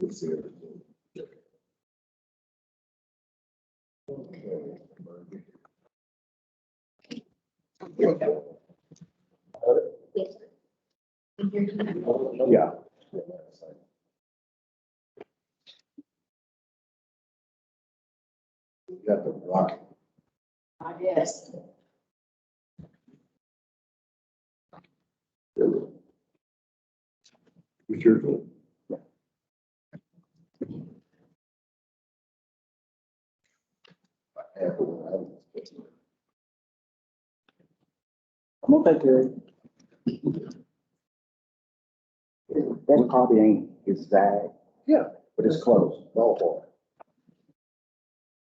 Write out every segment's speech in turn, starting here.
Let's see everything. Okay. Yeah. You got the rock. Yes. It's your turn. I'm gonna take care of it. That probably ain't exact. Yeah. But it's close. Ballpark.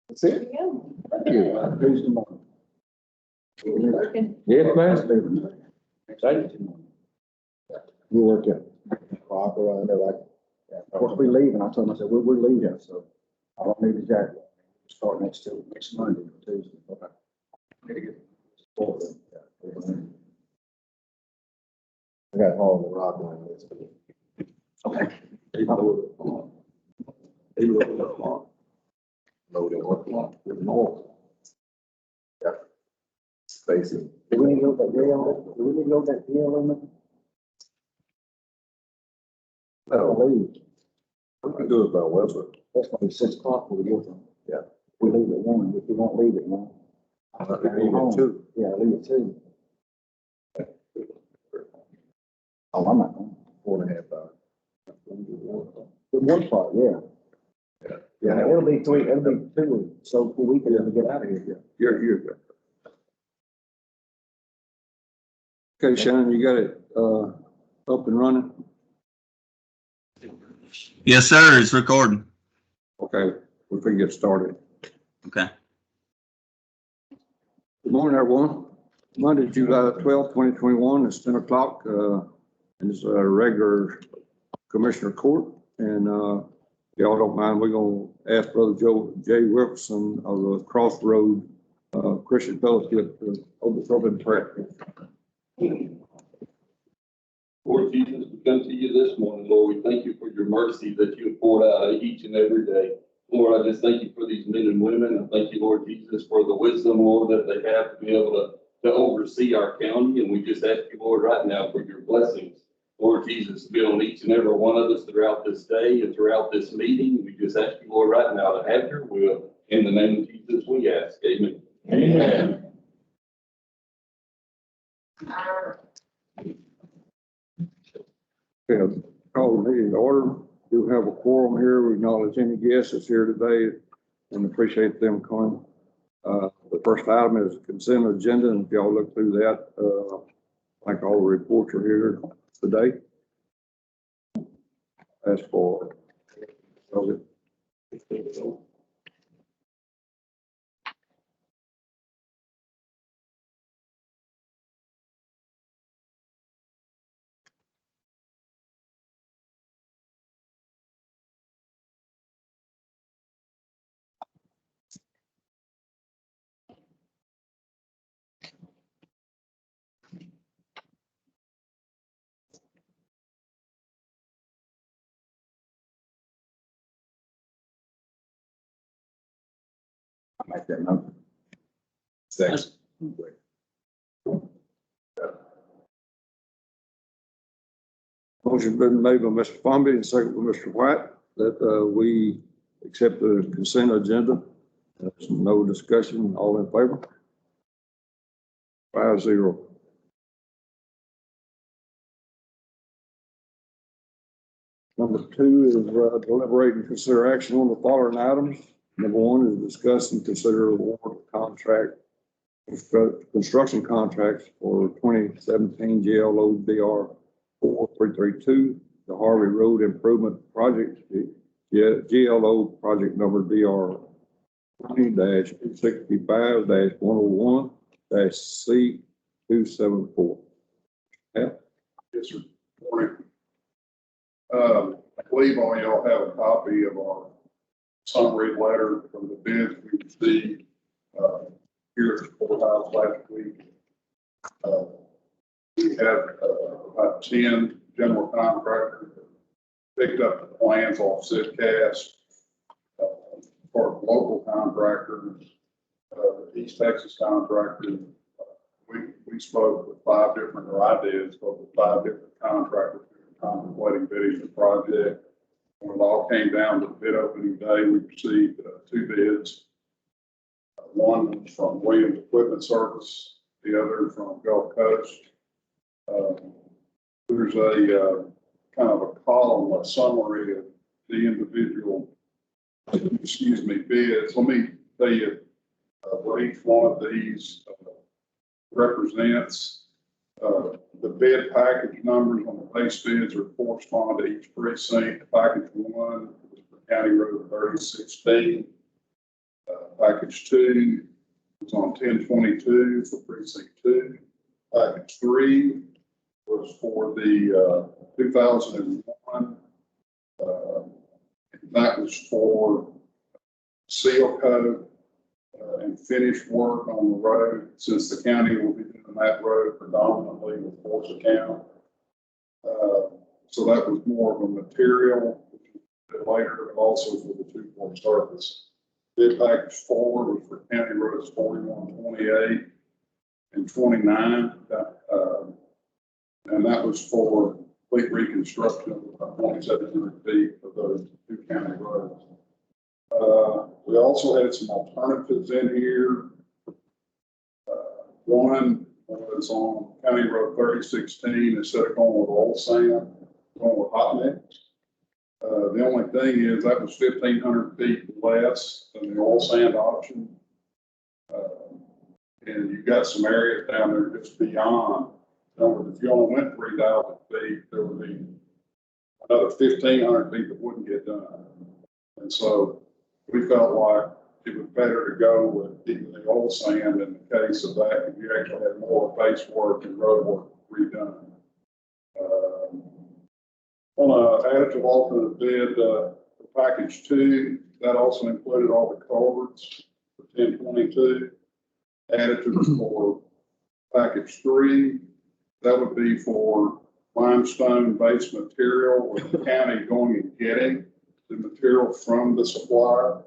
That's it? Thank you. Who's the money? Yes, man. Excited. You work it. Rock around there like. Of course, we leaving. I told him, I said, we're leaving, so I don't need the jacket. Start next Monday or Tuesday. Okay. I got all the rock line. Okay. Loaded one. More. Yeah. Spacing. Do we need to go that deal on it? Do we need to go that deal on it? Leave. We can do it by Webster. That's gonna be 6 o'clock when we get them. Yeah. We leave at 1. If we won't leave at 1. Even two. Yeah, leave at 2. Oh, I'm not going. 4.5 hours. The one part, yeah. Yeah, it'll be 3, it'll be 2, so we can get out of here. You're good. Okay, Shannon, you got it, up and running? Yes, sir. It's recording. Okay, we can get started. Okay. Good morning, everyone. Monday, July 12th, 2021, it's 10 o'clock, is a regular commissioner court. And, if y'all don't mind, we're gonna ask Brother Jay Wilkerson of the Crossroad, Christian Fellowship to open prayer. Lord Jesus, we come to you this morning, Lord. We thank you for your mercy that you have poured out each and every day. Lord, I just thank you for these men and women. I thank you, Lord Jesus, for the wisdom, Lord, that they have to be able to oversee our county. And we just ask you, Lord, right now for your blessings. Lord Jesus, be on each and every one of us throughout this day and throughout this meeting. We just ask you, Lord, right now to have your will. In the name of Jesus, we ask. Amen. Amen. Okay, call the meeting to order. Do have a quorum here. We acknowledge any guests that's here today and appreciate them coming. The first item is consent agenda, and if y'all look through that, I think all the reports are here today. As for, I make that note. Second. motion been made by Mr. Fumby and second by Mr. White that we accept the consent agenda. There's no discussion. All in favor? 5-0. Number 2 is deliberate and consider action on the following items. Number 1 is discuss and consider award contract, construction contracts for 2017 GLO DR 4332, the Harvey Road Improvement Project, GLO project number DR 20-265-101-C274. Yeah. Yes, sir. Morning. I believe all y'all have a copy of our summary letter from the bids we received, here at the courthouse last week. We have, about 10 general contractors picked up the plans off Sitcast for local contractors, East Texas contractors. We spoke with 5 different, or I did, spoke with 5 different contractors who were contemplating bidding the project. When it all came down to the bid opening day, we received 2 bids. One was from Williams Equipment Service, the other from Gulf Coast. There's a kind of a column, a summary of the individual, bids. Let me tell you what each one of these represents. The bid package numbers on the base bids are correspond to each precinct. Package 1 is for County Road 3016. Package 2 was on 1022 for precinct 2. Package 3 was for the 2001. That was for seal coat and finish work on the road, since the county will be doing that road predominantly with force account. So that was more of a material, later, but also for the 2-4 surface. Bid package 4 was for county roads 41, 28, and 29. And that was for complete reconstruction of about 2,700 feet of those 2 county roads. We also had some alternatives in here. One was on County Road 3016, instead of going with oil sand, going with hot mix. The only thing is that was 1,500 feet less than the oil sand option. And you've got some areas down there just beyond. If you only went 3,000 feet, there would be another 1,500 feet that wouldn't get done. And so we felt like it was better to go with the oil sand in the case of that, because you actually had more base work and road work redone. On an additive alternate bid, for package 2, that also included all the culverts for 1022. Additive for package 3, that would be for limestone based material, with the county going and getting the material from the supplier.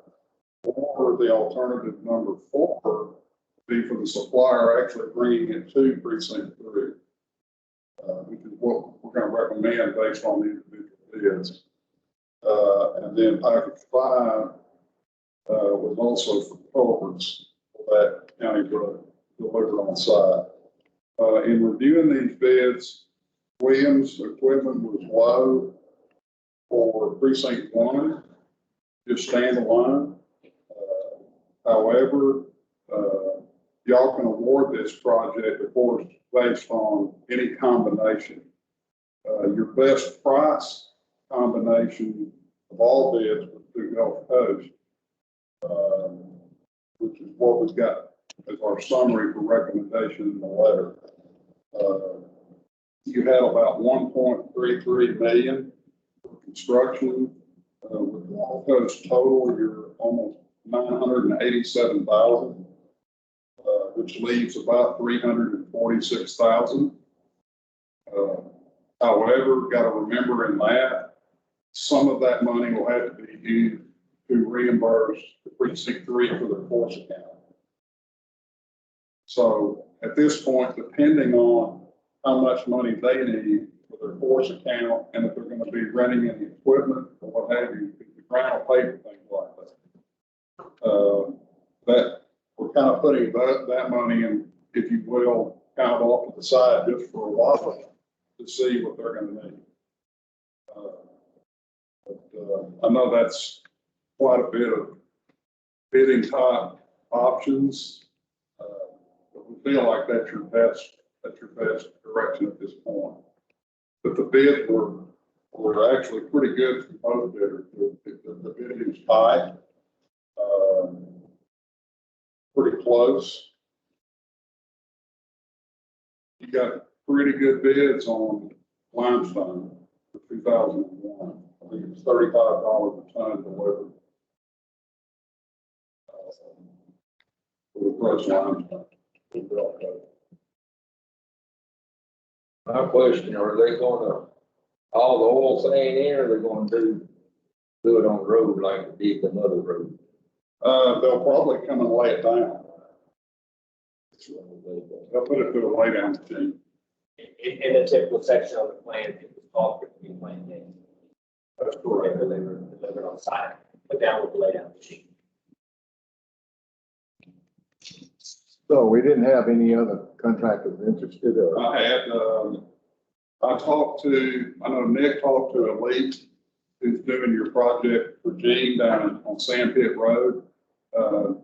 Or the alternative number 4 would be for the supplier actually bringing it to precinct 3, which is what we're going to recommend based on the individual bids. And then package 5 was also for culverts for that county road delivered on site. In reviewing these bids, Williams Equipment was low for precinct 1, just standalone. However, y'all can award this project, of course, based on any combination. Your best price combination of all bids was through Gulf Coast, which is what we've got as our summary for recommendation in the letter. You had about 1.33 million for construction. With Gulf Coast total, you're almost 987,000, which leaves about 346,000. However, got to remember in that, some of that money will have to be used to reimburse the precinct 3 for their force account. So at this point, depending on how much money they need for their force account, and if they're going to be renting any equipment or what have you, the ground will pay for things like that. That we're kind of putting that money in, if you will, kind of off to the side just for a while to see what they're going to need. I know that's quite a bit of bidding type options, but we feel like that's your best direction at this point. But the bids were actually pretty good for both bidders. The bidding was high. Pretty close. You got pretty good bids on limestone for 2001. I think it was $35 a ton delivered. For the crushed limestone. My question, are they gonna all the oil staying in, or they're gonna do it on the road like they did the other road? They'll probably come and lay it down. They'll put it through a lay down machine. In the typical section of the plan, it was called for it to be planned in. That's They correct. delivered on site, put down with the laydown machine. So we didn't have any other contractors interested or? I had, I know Nick talked to Elite, who's doing your project for Gene down on Sand Pit Road.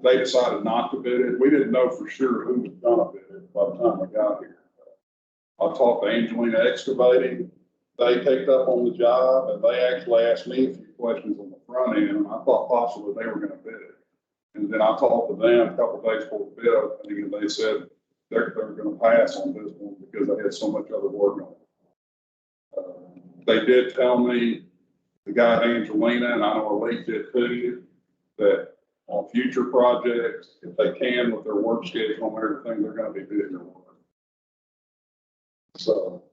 They decided not to bid it. We didn't know for sure who was gonna bid it by the time we got here. I talked to Angelina Excavating. They picked up on the job and they actually asked me a few questions on the front end, and I thought possibly they were gonna bid it. And then I talked to them a couple of days before the bid opening, and they said they're gonna pass on this one because they had so much other work on it. They did tell me, the guy at Angelina, and I know Elite did too, that on future projects, if they can with their work schedule and everything, they're gonna be bidding their work. So.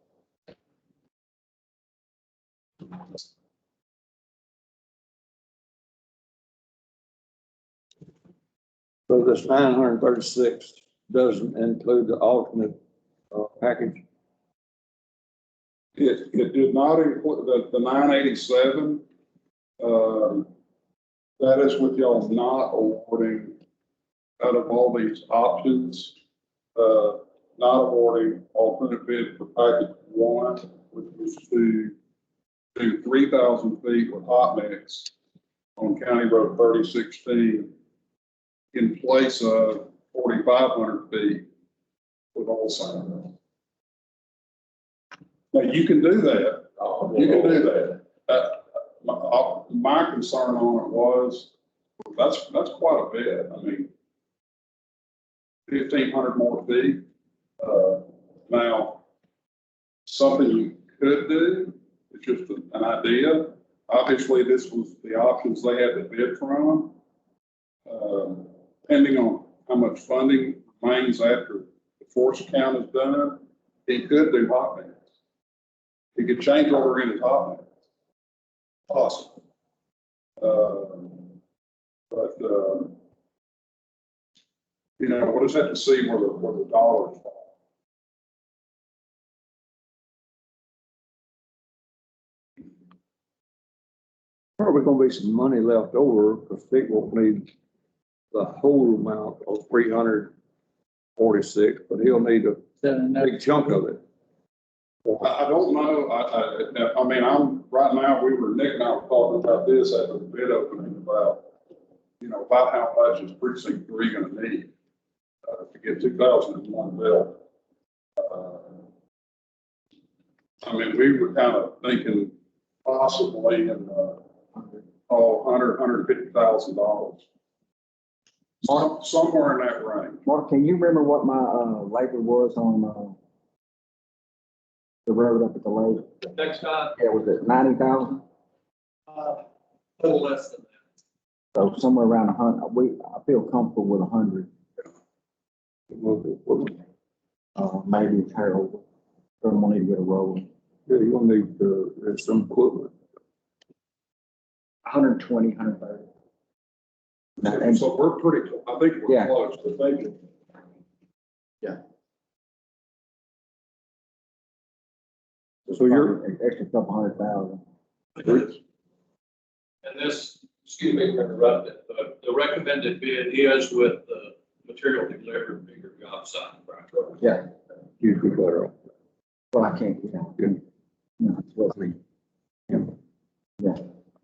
So this 936 doesn't include the alternate, package? It did not include the 987. That is with y'all not awarding out of all these options, not awarding alternate bid for package one, which was to do 3,000 feet with hot mix on County Road 3016 in place of 4,500 feet with all sand. Now, you can do that. You can do that. My concern on it was, that's quite a bit. I mean, 1,500 more feet. Now, something you could do, it's just an idea. Obviously, this was the options they had to bid from. Depending on how much funding remains after the force count is done, he could do hot mix. He could change order in his hot mix. Possible. You know, we'll just have to see where the dollars fall. Probably gonna be some money left over, because Pete won't need the whole amount of 346, but he'll need a big chunk of it. I don't know, I mean, right now, Nick and I were talking about this after the bid opening about, about how much is precinct 3 gonna need, to get 2,001 built. I mean, we were kind of thinking possibly in, $150,000. Somewhere in that range. Mark, can you remember what my, labor was on, the road up at the lake? Next time, Yeah, was it 90,000? a little less than that. So somewhere around 100, I feel comfortable with 100, maybe Harold. Don't want to get a roll. Yeah, you're gonna need, there's some equipment. 120, 130. So we're pretty, I think we're Yeah. close to thinking. So you're, Extra couple 100,000. And this, excuse me for interrupting, but the recommended bid is with the material delivered to your job site, right? Yeah. you'd be better off. Well, I can't, Good. No, it's what we.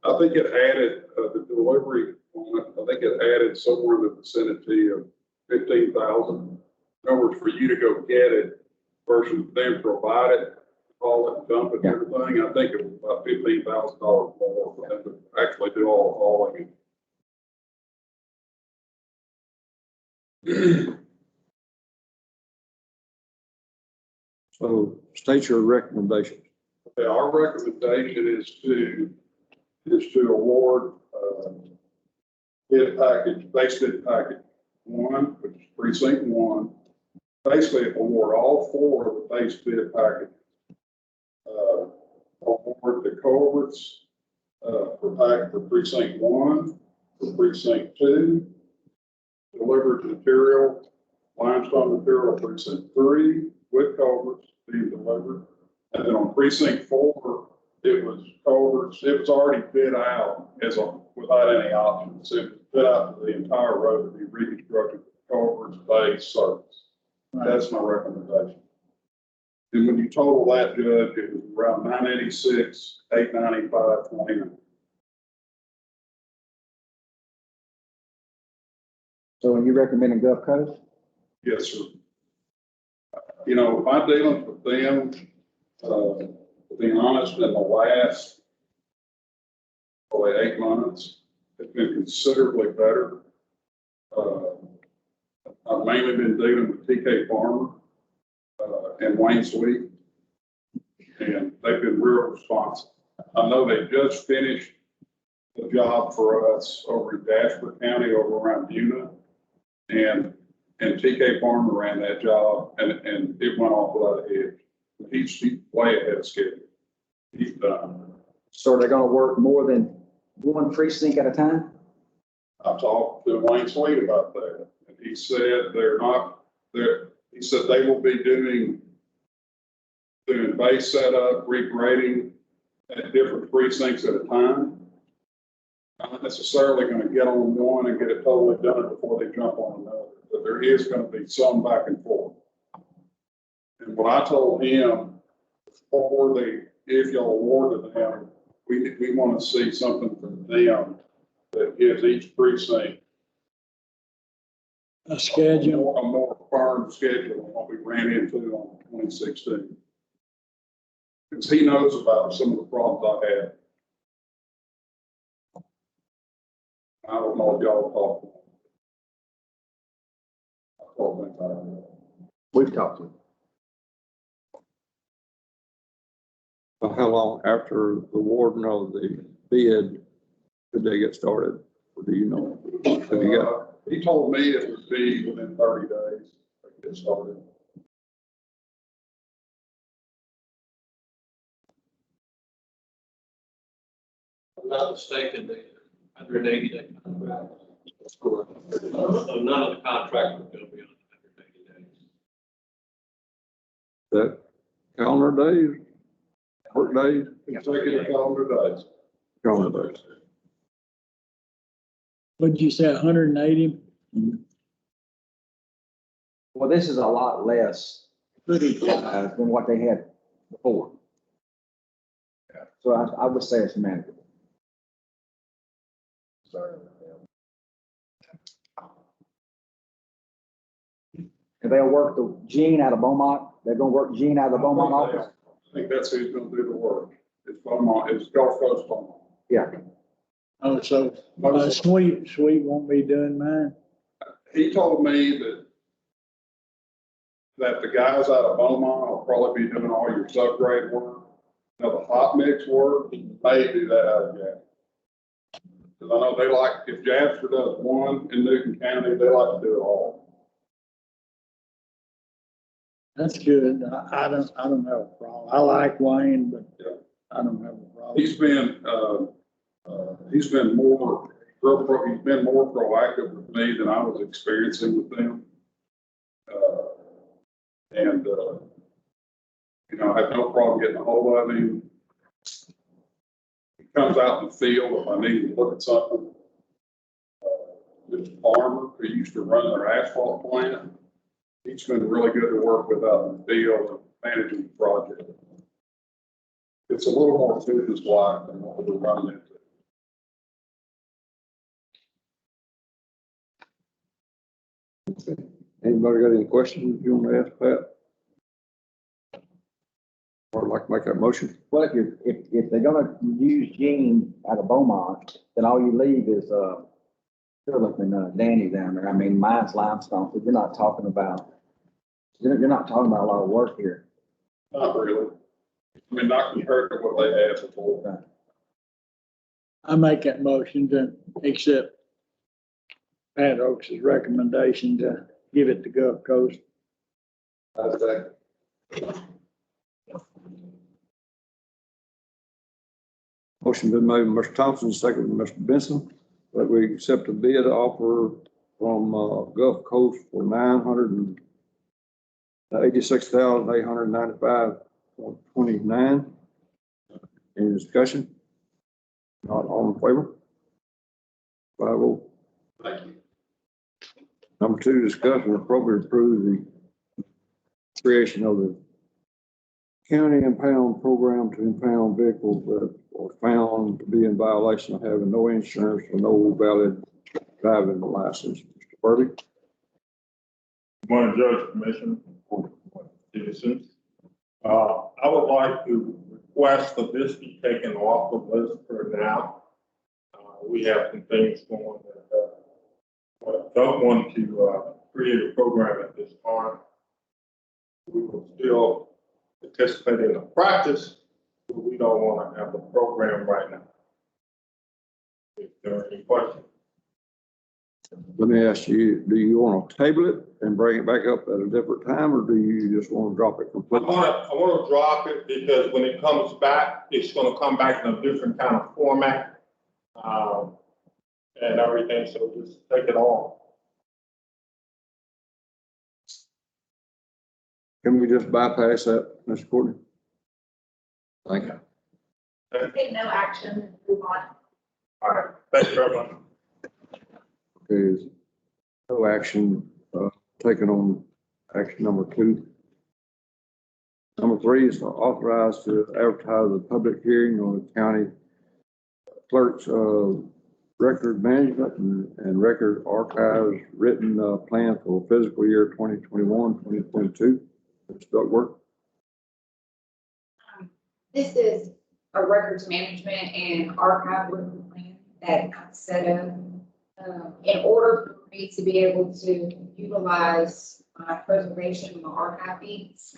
I think it added, the delivery on it, I think it added somewhere in the vicinity of 15,000. In other words, for you to go get it versus them provide it, haul it, dump it, and everything, I think it was about $15,000 more for them to actually do all the hauling. So state your recommendation. Okay, our recommendation is to award, base bid package 1, which is precinct 1. Basically award all 4 of the base bid packages. Award culverts, for precinct 1, for precinct 2. Delivered material, limestone material, precinct 3, with culverts being delivered. And then on precinct 4, it was culverts, it was already bid out without any options. It was bid out to the entire road to be reconstructed, culverts, base, surface. That's my recommendation. And when you total that, Judge, it was around 986, 895, 29. So are you recommending Gulf Coast? Yes, sir. You know, my dealings with them, to be honest, in the last probably 8 months, it's been considerably better. I've mainly been dealing with TK Farmer, and Wayne Sweet, and they've been real responsive. I know they just finished the job for us over in Jasper County, over around Buna, and TK Farmer ran that job, and it went off without a hitch. He's way ahead of schedule. He's done. So are they gonna work more than one precinct at a time? I talked to Wayne Sweet about that, and he said he said they will be doing base setup, regrading at different precincts at a time. Not necessarily going to get on one and get it totally done before they jump on another, but there is going to be some back and forth. And what I told him, if you'll award them, we want to see something from them that gives each precinct A schedule. a more firm schedule than what we ran into on 2016. Because he knows about some of the problems I had. I don't know if y'all talked. We've talked to them. So how long after the awarding of the bid did they get started? Or do you know? Have you got? He told me it would be within 30 days to get started. If I'm not mistaken, they 180 day contract. So none of the contract was going to be on 180 days. That calendar days, work days, Consecutive calendar days. calendar days. What'd you say, 180? Well, this is a lot less footage than what they had before. So I would say it's manageable. And they'll work the Gene out of Beaumont. They're gonna work Gene out of the Beaumont office. I think that's who's going to do the work. It's Beaumont, it's Gulf Coast Beaumont. Yeah. Oh, so, Sweet won't be doing mine? He told me that the guys out of Beaumont will probably be doing all your subgrade work. Now, the hot mix work, they do that out of Jasper. Because I know they like, if Jasper does one in Newton County, they like to do it all. That's good. I don't have a problem. I like Wayne, but I don't have a problem. He's been more proactive with me than I was experiencing with them. I have no problem getting a hold of him. He comes out in the field if I need him to look at something. Mr. Farmer, who used to run their asphalt plant, he's been really good to work with out in the field and managing the project. It's a little more business-like than what we're running into. Anybody got any questions you want to ask Pat? Or like to make that motion? Well, if they're gonna use Gene out of Beaumont, then all you leave is, Philip and Danny down there. I mean, mine's limestone, so you're not talking about a lot of work here. Not really. I mean, not compared to what they had before. I make that motion to accept Pat Oaks' recommendation to give it to Gulf Coast. I think. Motion been made by Mr. Thompson, second by Mr. Benson, that we accept a bid offer from Gulf Coast for $986,895.29. Any discussion? Not all in favor? 5-0. Thank you. Number 2, discuss and appropriate approve the creation of the county impound program to impound vehicles that are found to be in violation of having no insurance or no valid driving license. Mr. Burley? Morning, Judge, Commission, citizens. I would like to request that this be taken off the list for now. We have some things going that, don't want to, create a program at this time. We will still participate in the practice, but we don't want to have the program right now. If there are any questions. Let me ask you, do you want to table it and bring it back up at a different time, or do you just want to drop it I completely? want to drop it because when it comes back, it's going to come back in a different kind of format, and everything, so just take it off. Can we just bypass that, Mr. Courtney? Thank you. Take no action, move on. All right, thank you very much. Okay, is no action taken on action number 2. Number 3 is to authorize to advertise a public hearing on the county clerk's record management and record archives written plan for fiscal year 2021-2022. Mr. Duckworth? This is a records management and archive written plan that I set up. In order for me to be able to utilize my preservation and my archive feeds,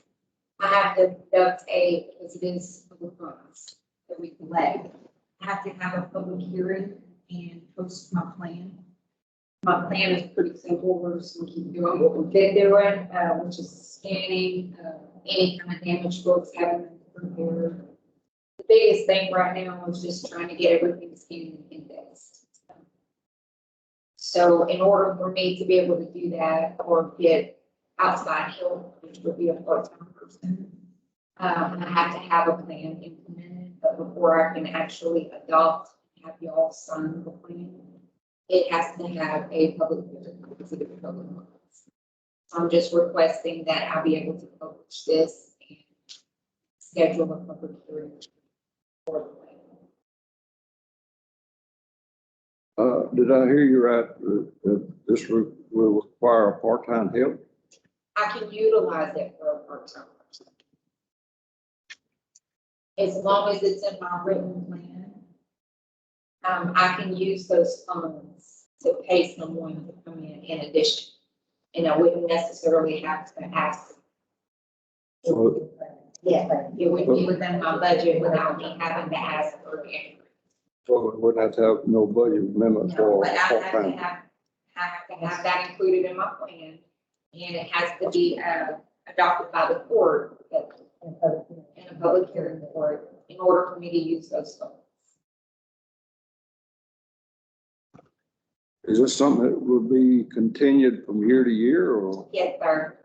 I have to conduct because it is public funds that we collect. I have to have a public hearing and post my plan. My plan is pretty simple. We're just gonna keep doing what we've been doing, which is scanning, any kind of damaged books, having them prepared. The biggest thing right now is just trying to get everything scanned and indexed. So in order for me to be able to do that or get outside help, which would be a part-time person, I have to have a plan implemented, but before I can actually adopt, have y'all sign the plan, it has to have a public hearing, considered a public hearing. So I'm just requesting that I be able to publish this and schedule a public hearing for the plan. Did I hear you right, that this will require a part-time help? I can utilize it for a part-time person. As long as it's in my written plan, I can use those funds to pay someone to come in addition. And I wouldn't necessarily have to ask. So- Yeah, it would be within my budget without me having to ask for it. So we wouldn't have to have no budget amendment No, for but I have part-time. to have that included in my plan, and it has to be adopted by the court in a public hearing court in order for me to use those funds. Is this something that will be continued from year to year, or? Yes, sir.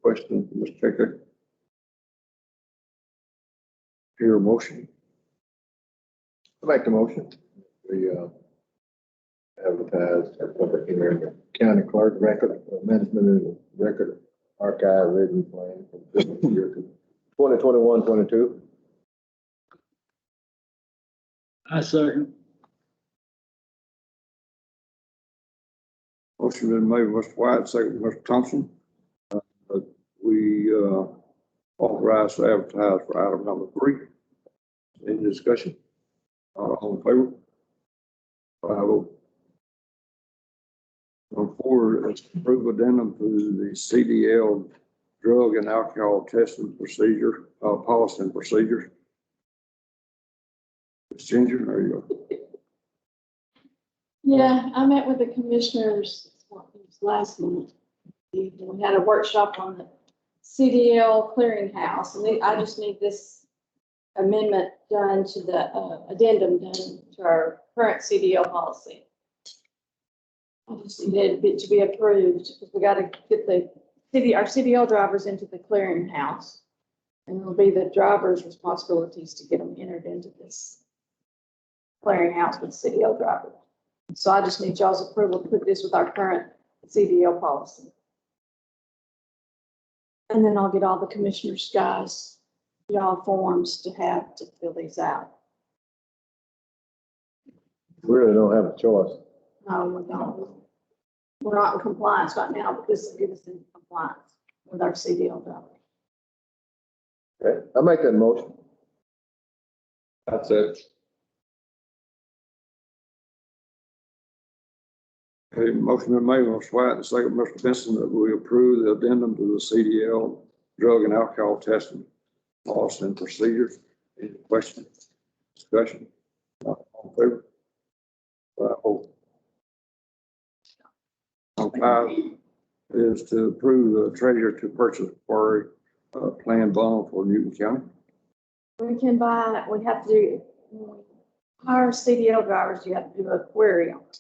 Question, Mr. Checker? Hear a motion? I make the motion. We advertise a public hearing, the county clerk record management and record archive written plan for fiscal year 2021-22. I second. Motion been made by Mr. White, second by Mr. Thompson. We authorize to advertise for item number 3. Any discussion? All in favor? 5-0. Number 4 is approve addendum to the CDL drug and alcohol testing procedure, policy and procedures. Ms. Ginger, there you go. Yeah, I met with the commissioners last month, We had a workshop on the CDL clearinghouse, and I just need this amendment done to the addendum done to our current CDL policy. I just needed it to be approved, because we gotta get our CDL drivers into the clearinghouse. And it'll be the driver's responsibilities to get them entered into this clearinghouse with CDL drivers. So I just need y'all's approval to put this with our current CDL policy. And then I'll get all the commissioners' guys, y'all forms to have to fill these out. We really don't have a choice. No, we don't. We're not in compliance right now, but this will get us in compliance with our CDL drivers. Okay, I make that motion. That's it. Okay, motion been made, Mr. White, and second, Mr. Benson, that we approve the addendum to the CDL drug and alcohol testing policy and procedures. Any questions, discussion? All in favor? 5-0. Item 5 is to approve the treasurer to purchase for a planned bond for Newton County. We have to do, when we hire CDL drivers, you have to do a query on it.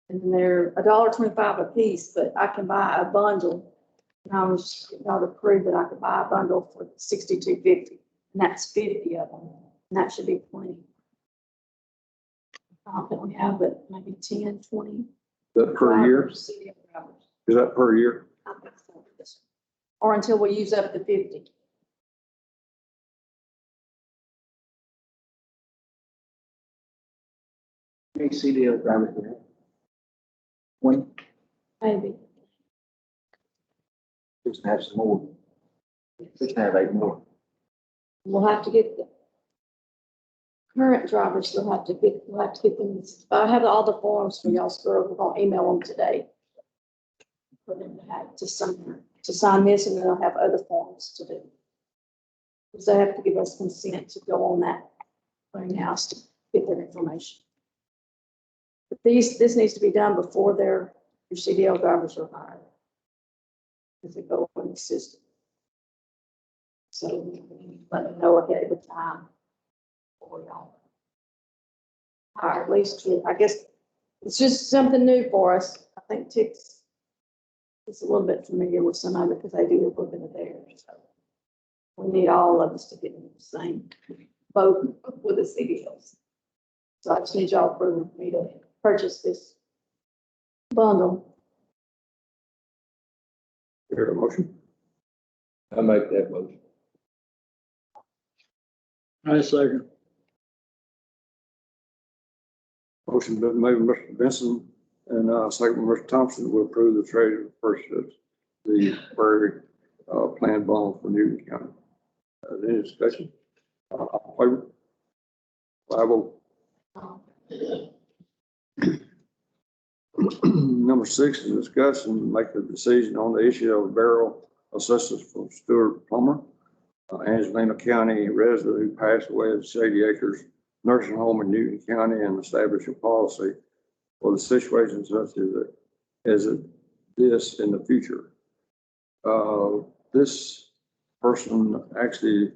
And they're $1.25 a piece, but I can buy a bundle. And I was just getting y'all to prove that I could buy a bundle for $62.50, and that's 50 of them, and that should be plenty. I don't think we have, but maybe 10, 20. Is that per year? CDL drivers. Is that per year? I think so. Or until we use up the 50. Hey, CDL drivers, we have 20, Maybe. just have some more. Just have 8 more. We'll have to get the current drivers, we'll have to get them, I have all the forms for y'all, so we're gonna email them today. For them to have to sign this, and then they'll have other forms to do. Because they have to give us consent to go on that clearinghouse to get their information. But this needs to be done before your CDL drivers are hired. Because they go on the system. So let them know ahead of time. For y'all. Or at least, I guess, it's just something new for us. I think Tick's is a little bit familiar with some of it because they do a little bit of theirs. So we need all of us to get in the same boat with the CDLs. So I just need y'all approval for me to purchase this bundle. Hear a motion? I make that motion. I second. Motion been made by Mr. Benson and second by Mr. Thompson will approve the treasurer purchase the prairie planned bond for Newton County. Any discussion? All in favor? 5-0. Number 6 is discuss and make the decision on the issue of burial assistance for Stuart Plummer, Angelina County resident who passed away at Shady Acres Nursing Home in Newton County, and establish a policy for the situations such as this in the future. This person actually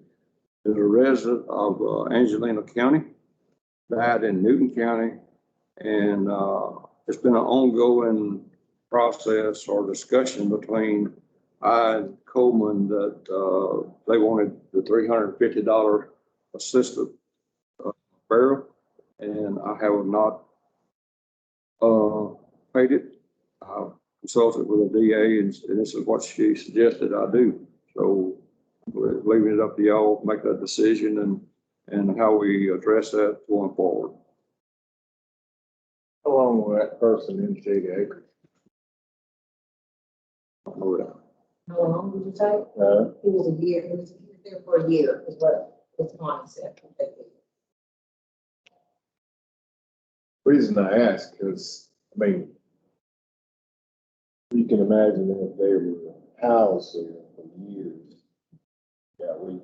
is a resident of Angelina County, died in Newton County, and it's been an ongoing process or discussion between I and Coleman that they wanted the $350 assisted burial, and I have not paid it. I consulted with the DA, and this is what she suggested I do. So we're leaving it up to y'all to make that decision and how we address that going forward. How long will that person in Shady Acres? I don't know that. How long did you say? He was a year, he was there for a year, is what his mom said. Reason I ask, because, I mean, you can imagine if they were housed there for years, yeah, we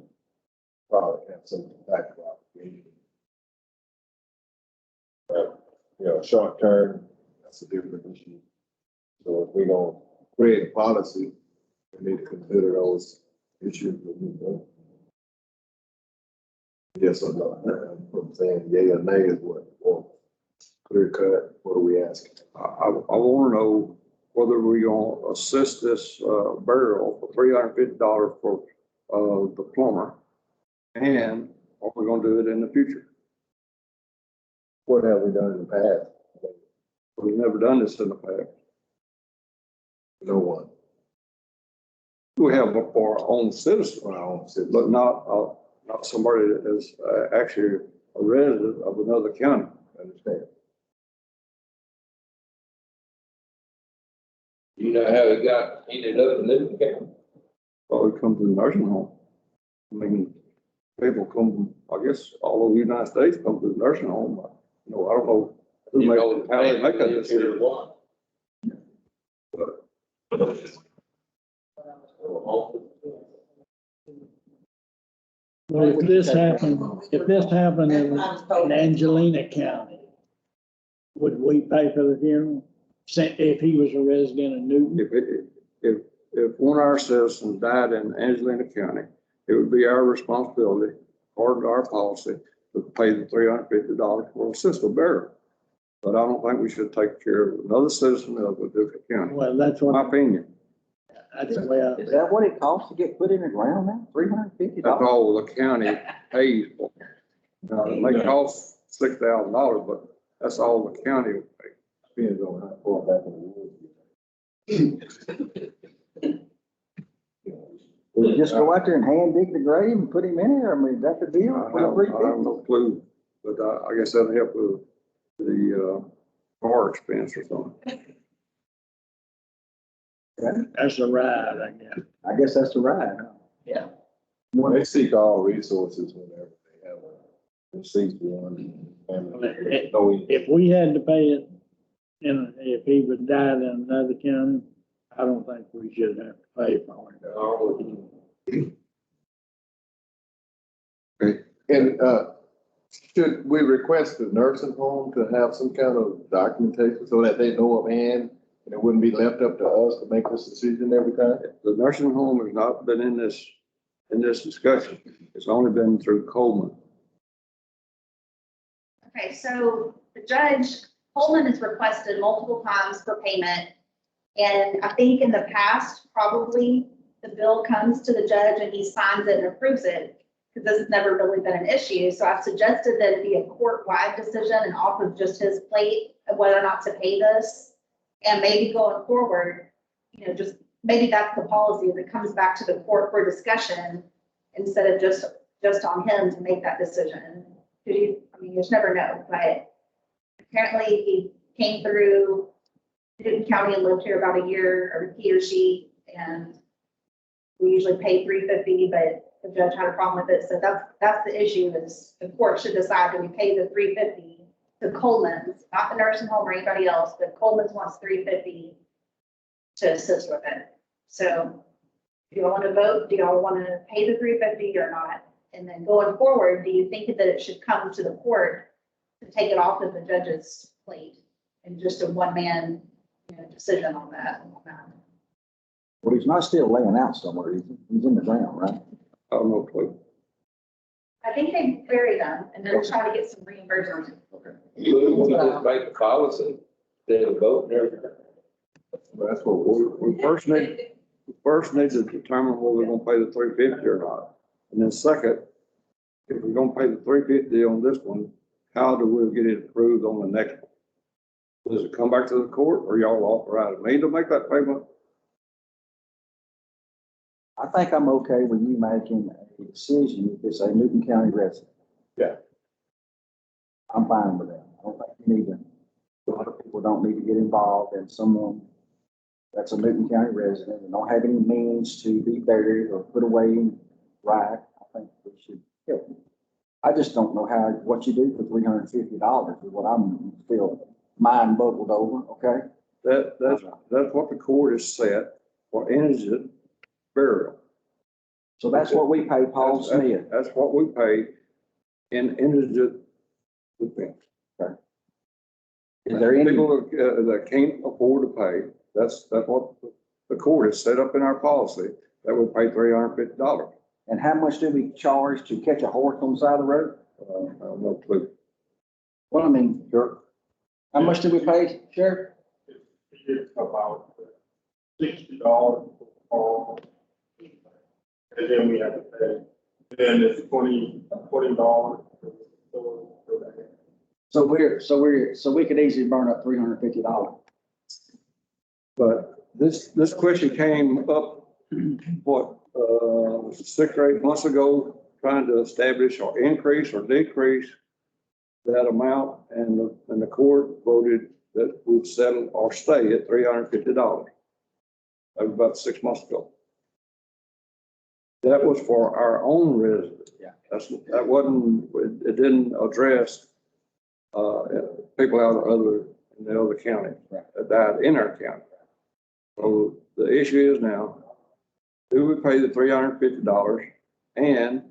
probably have some type of obligation. But, you know, short term, that's a different issue. So if we don't create policy, we need to consider those issues. Yes or no? I'm saying yea or nay is what, or clear cut, what are we asking? I want to know whether we're going to assist this burial for $350 for the plumber, and are we going to do it in the future? What have we done in the past? We've never done this in the past. No one, We have for our own citizens, our own citizens. but not somebody that is actually a resident of another county. Understand? You know how it got ended up in Newton County? Probably come to the nursing home. I mean, people come, I guess, all over the United States come to the nursing home. I don't know who You know, how they make that lives here decision. one. Well, if this happened in Angelina County, would we pay for the funeral? If he was a resident of Newton? If one of our citizens died in Angelina County, it would be our responsibility, according to our policy, to pay the $350 for a sister burial. But I don't think we should take care of another citizen of a different county. Well, that's My what, opinion. that's the way I. Is that what it costs to get put in the ground now? $350? That's all the county pays for. Now, it may cost $6,000, but that's all the county will pay. Depends on how far back in the woods. We just go out there and hand dig the grave and put him in there? I mean, is that the deal? I For the have $350? no clue, but I guess that'll help with the car expense or something. That's a ride, I guess. I guess that's the ride, huh? Yeah. They seek all resources whenever they have a deceased one. Family. No, If we had to pay it, and if he was died in another county, I don't think we should have to pay for it. And, should we request the nursing home to have some kind of documentation so that they know offhand and it wouldn't be left up to us to make this decision every time? The nursing home has not been in this discussion. It's only been through Coleman. Okay, so the judge, Coleman has requested multiple times for payment. And I think in the past, probably the bill comes to the judge and he signs it and approves it, because this has never really been an issue. So I've suggested that it be a court-wide decision and off of just his plate of whether or not to pay this. And maybe going forward, just maybe that's the policy, if it comes back to the court for discussion instead of just on him to make that decision. You just never know, but apparently he came through Newton County and lived here about a year, or he or she, and we usually pay $350, but the judge had a problem with it. So that's the issue, is the court should decide that we pay the $350 to Coleman's, not the nursing home or anybody else, but Coleman's wants $350 to assist with it. So do y'all want to vote? Do y'all want to pay the $350 or not? And then going forward, do you think that it should come to the court to take it off of the judge's plate and just a one-man decision on that? Well, he's not still laying out somewhere. He's in the ground, right? I have no clue. I think they bury them and they're trying to get some reimbursement. We just make a policy, then a vote and everything. That's what We first need to determine whether we're gonna pay the $350 or not. And then second, if we're gonna pay the $350 on this one, how do we get it approved on the next one? Does it come back to the court, or y'all authorize me to make that payment? I think I'm okay with you making a decision if it's a Newton County resident. Yeah. I'm fine with that. I don't think you need to, a lot of people don't need to get involved in someone that's a Newton County resident and don't have any means to be buried or put away right. I think we should help them. I just don't know what you do for $350 is what I'm still mind bubbled over, okay? That's what the court has set for indigent burial. So that's what we pay Paul Smith. That's what we pay in indigent defense. Okay. Is there any? People that can't afford to pay, that's what court has set up in our policy that we pay $350. And how much do we charge to catch a horse on the side of the road? I have no clue. Well, I mean, how much do we pay, Sheriff? It's about $60 for, and then we have to pay, then it's $20 for that. So we could easily burn up $350. But this question came up, what, 6 or 8 months ago, trying to establish or increase or decrease that amount, and the court voted that we'd settle or stay at $350. That was about 6 months ago. That was for our own residents. Yeah. That wasn't, it didn't address, people out in the other county that died in our county. So the issue is now, do we pay the $350 and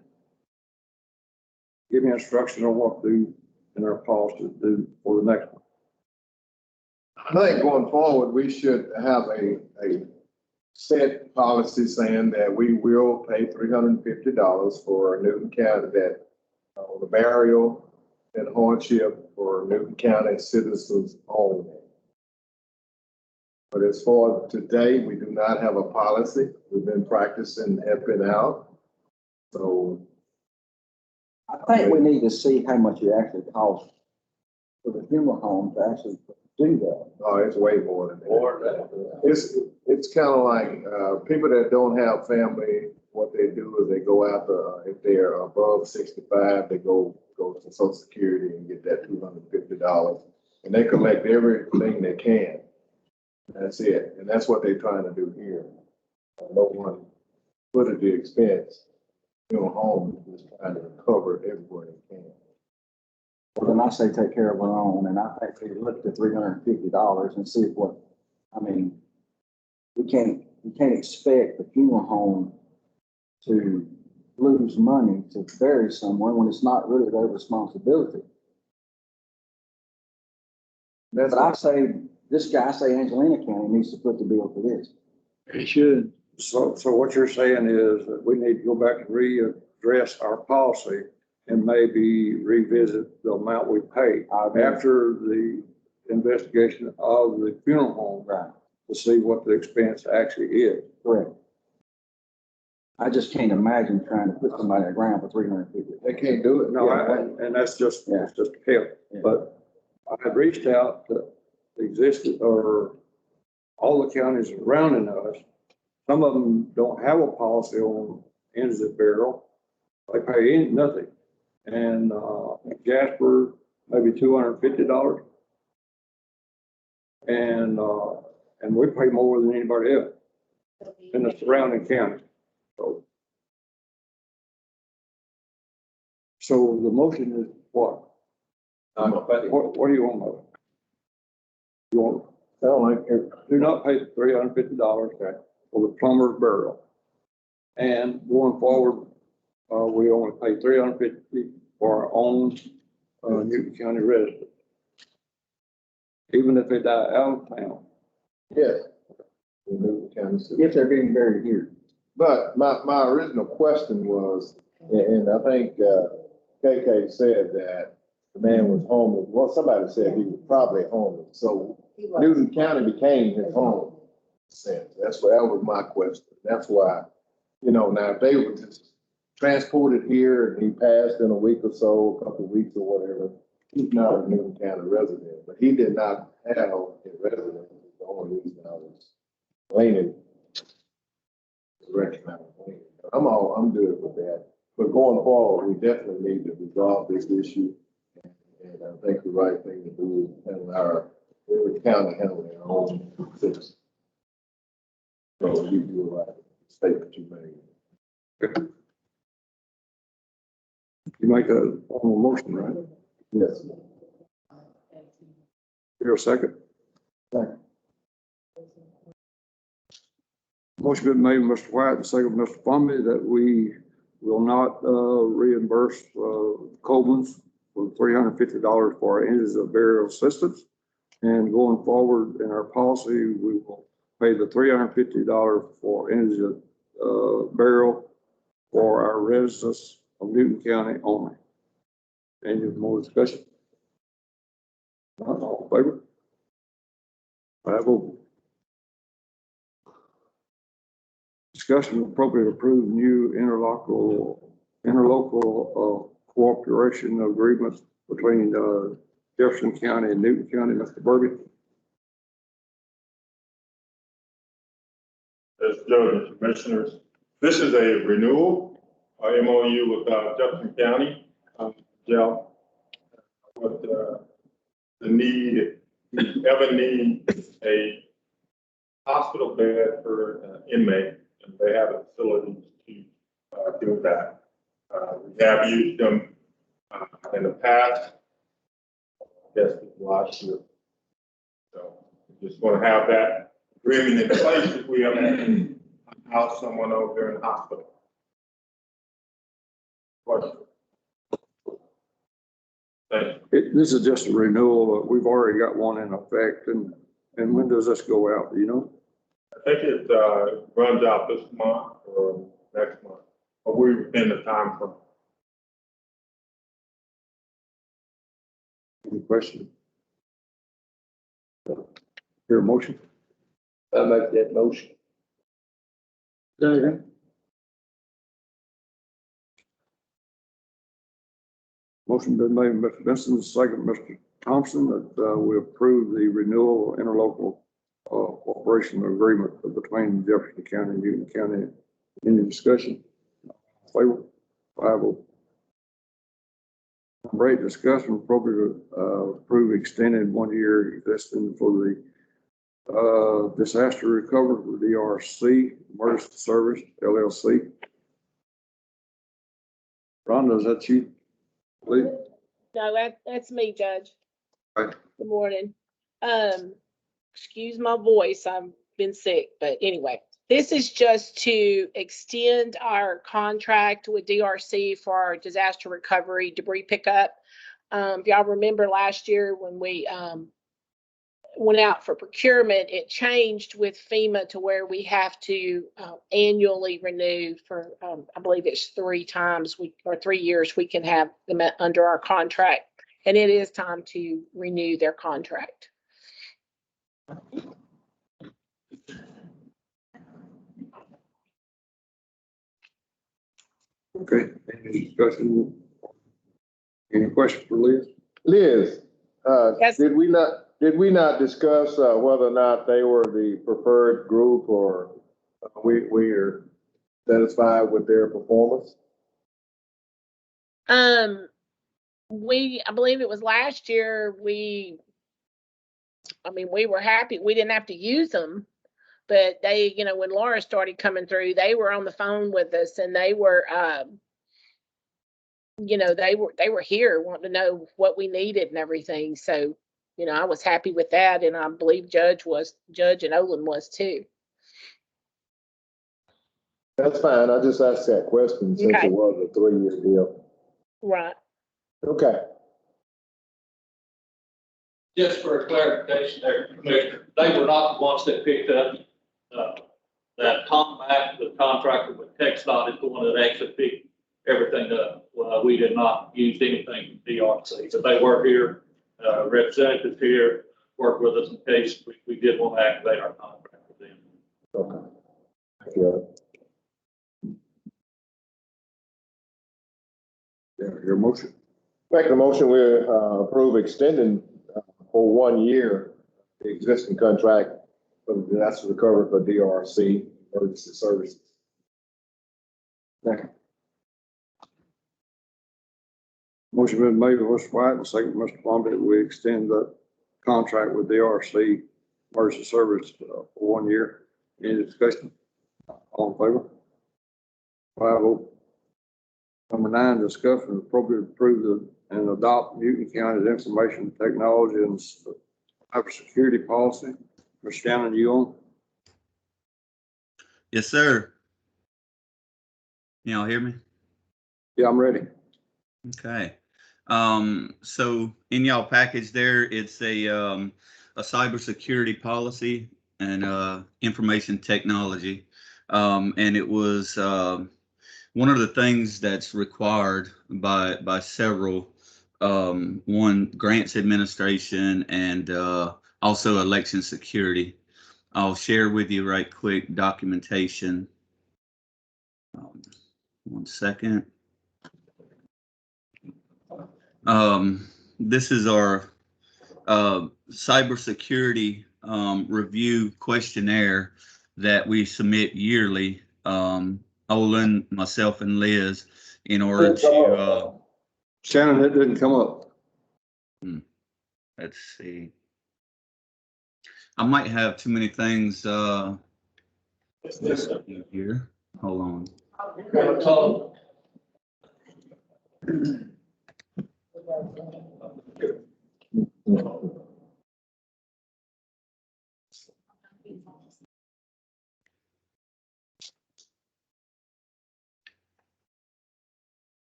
give me instruction on what to do in our policy to do for the next one? I think going forward, we should have a set policy saying that we will pay $350 for Newton County, that the burial and hardship for Newton County citizens only. But as far as today, we do not have a policy. We've been practicing helping out. So I think we need to see how much it actually costs for the funeral home to actually do that. oh, it's way more than that. It's kind of like, people that don't have family, what they do is they go after, if they're above 65, they go to Social Security and get that $250. And they collect everything they can. That's it. And that's what they're trying to do here. No one put at the expense, home is trying to cover everywhere they can. Well, then I say take care of our own, and I think we look at $350 and see what, I mean, we can't expect the funeral home to lose money to bury someone when it's not really their responsibility. But I say, I say Angelina County needs to put the bill for this. It should. So what you're saying is that we need to go back and readdress our policy and maybe revisit the amount we pay after the investigation of the funeral home. Right. To see what the expense actually is. Correct. I just can't imagine trying to put somebody in the ground for $350. They can't do it. No, and that's just, it's just help. Yeah. But I had reached out to the existing, or all the counties surrounding us. Some of them don't have a policy on ends of burial. They pay nothing. And, Jasper, maybe $250. And we pay more than anybody else in the surrounding county. So the motion is what? What do you want, Mo? You want, I don't like it. do not pay $350 for the plumber's burial. And going forward, we only pay $350 for our own, Newton County residents. Even if they die out of town. Yes. If If they're being buried here. But my original question was, and I think, KK said that the man was homeless. Well, somebody said he was probably homeless. So Newton County became his home. That was my question. That's why, now if they were just transported here and he passed in a week or so, a couple of weeks or whatever, he's not a Newton County resident, but he did not have a residence. That's the only reason I was leaning. I'm good with that. But going forward, we definitely need to resolve this issue. And I think the right thing to do is handle every county handle their own citizens. So you do the right statement you made. You make a formal motion, right? Yes. Here a second. Second. Motion been made, Mr. White, and second, Mr. Fumby, that we will not reimburse Coleman's for $350 for our ends of burial assistance. And going forward in our policy, we will pay the $350 for indigent, burial for our residents of Newton County only. Any more discussion? Not all in favor? 5-0. Discussion appropriate approve new interlocal cooperation agreements between Jefferson County and Newton County. Mr. Burby. As Judge and Commissioners, this is a renewal, MOU with Jefferson County, jail. With the need, if you ever need a hospital bed for an inmate, and they have a facility to do that. We have used them in the past, I guess last year. So we just want to have that agreement in place if we ever house someone over there in the hospital. Question? Thank you. This is just a renewal. We've already got one in effect, and when does this go out? Do you know? I think it runs out this month or next month, but we're in the time frame. Any question? Hear a motion? I make that motion. Second. Motion been made by Mr. Benson, second Mr. Thompson, that we approve the renewal interlocal cooperation agreement between Jefferson County and Newton County. Any discussion? Favor? 5-0. Number 8, discussion appropriate approve extended 1-year existing for the disaster recovery for DRC Emergency Service LLC. Rhonda, is that you? Please. No, that's me, Judge. Right. Good morning. Excuse my voice, I've been sick, but anyway, this is just to extend our contract with DRC for our disaster recovery debris pickup. If y'all remember last year when we went out for procurement, it changed with FEMA to where we have to annually renew for, I believe it's 3 times or 3 years we can have them under our contract. And it is time to renew their contract. Okay, any discussion? Any questions for Liz? Liz, Yes. did we not discuss whether or not they were the preferred group, or we are satisfied with their performance? I believe it was last year, we were happy. We didn't have to use them, but they, when Laura started coming through, they were on the phone with us, and they were, they were here wanting to know what we needed and everything. So, I was happy with that, and I believe Judge and Olin was too. That's fine. I just asked that question since Okay. it was a 3-year deal. Right. Okay. Just for clarification there, Commissioner, they were not the ones that picked up, that Tom Mack, the contractor with TxDOT, is the one that actually picked everything up. We did not use anything from DRC, but they were here, representatives here, worked with us in case we did want to activate our contract with them. Okay. Thank you. Your motion? Make the motion, we approve extending for 1 year the existing contract for the disaster recovery for DRC Emergency Services. Second. Motion been made by Mr. White and second by Mr. Plumby that we extend the contract with DRC Emergency Service for 1 year. Any discussion? All in favor? 5-0. Number 9, discuss and appropriate approve and adopt Newton County's information technology and cybersecurity policy. Mr. Shannon, you on? Yes, sir. Y'all hear me? Yeah, I'm ready. Okay. So in y'all package there, it's a cybersecurity policy. and information technology. And it was one of the things that's required by several, one, grants administration and also election security. I'll share with you right quick documentation. 1 second. This is our cybersecurity review questionnaire that we submit yearly. Olin, myself, and Liz, in order to. Shannon, it didn't come up. Let's see. I might have too many things here. Hold on.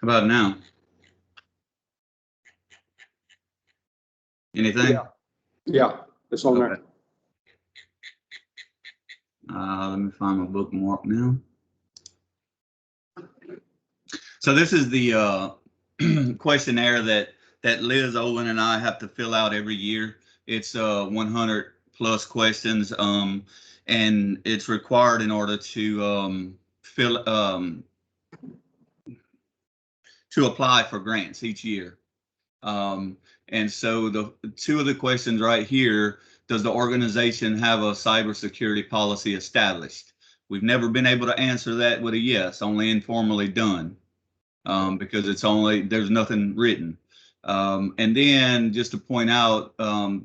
How about now? Anything? Yeah, it's on there. Let me find my bookmark now. So this is the questionnaire that Liz, Olin, and I have to fill out every year. It's 100 plus questions, and it's required in order to to apply for grants each year. And so the two of the questions right here: does the organization have a cybersecurity policy established? We've never been able to answer that with a yes, only informally done, because there's nothing written. And then just to point out,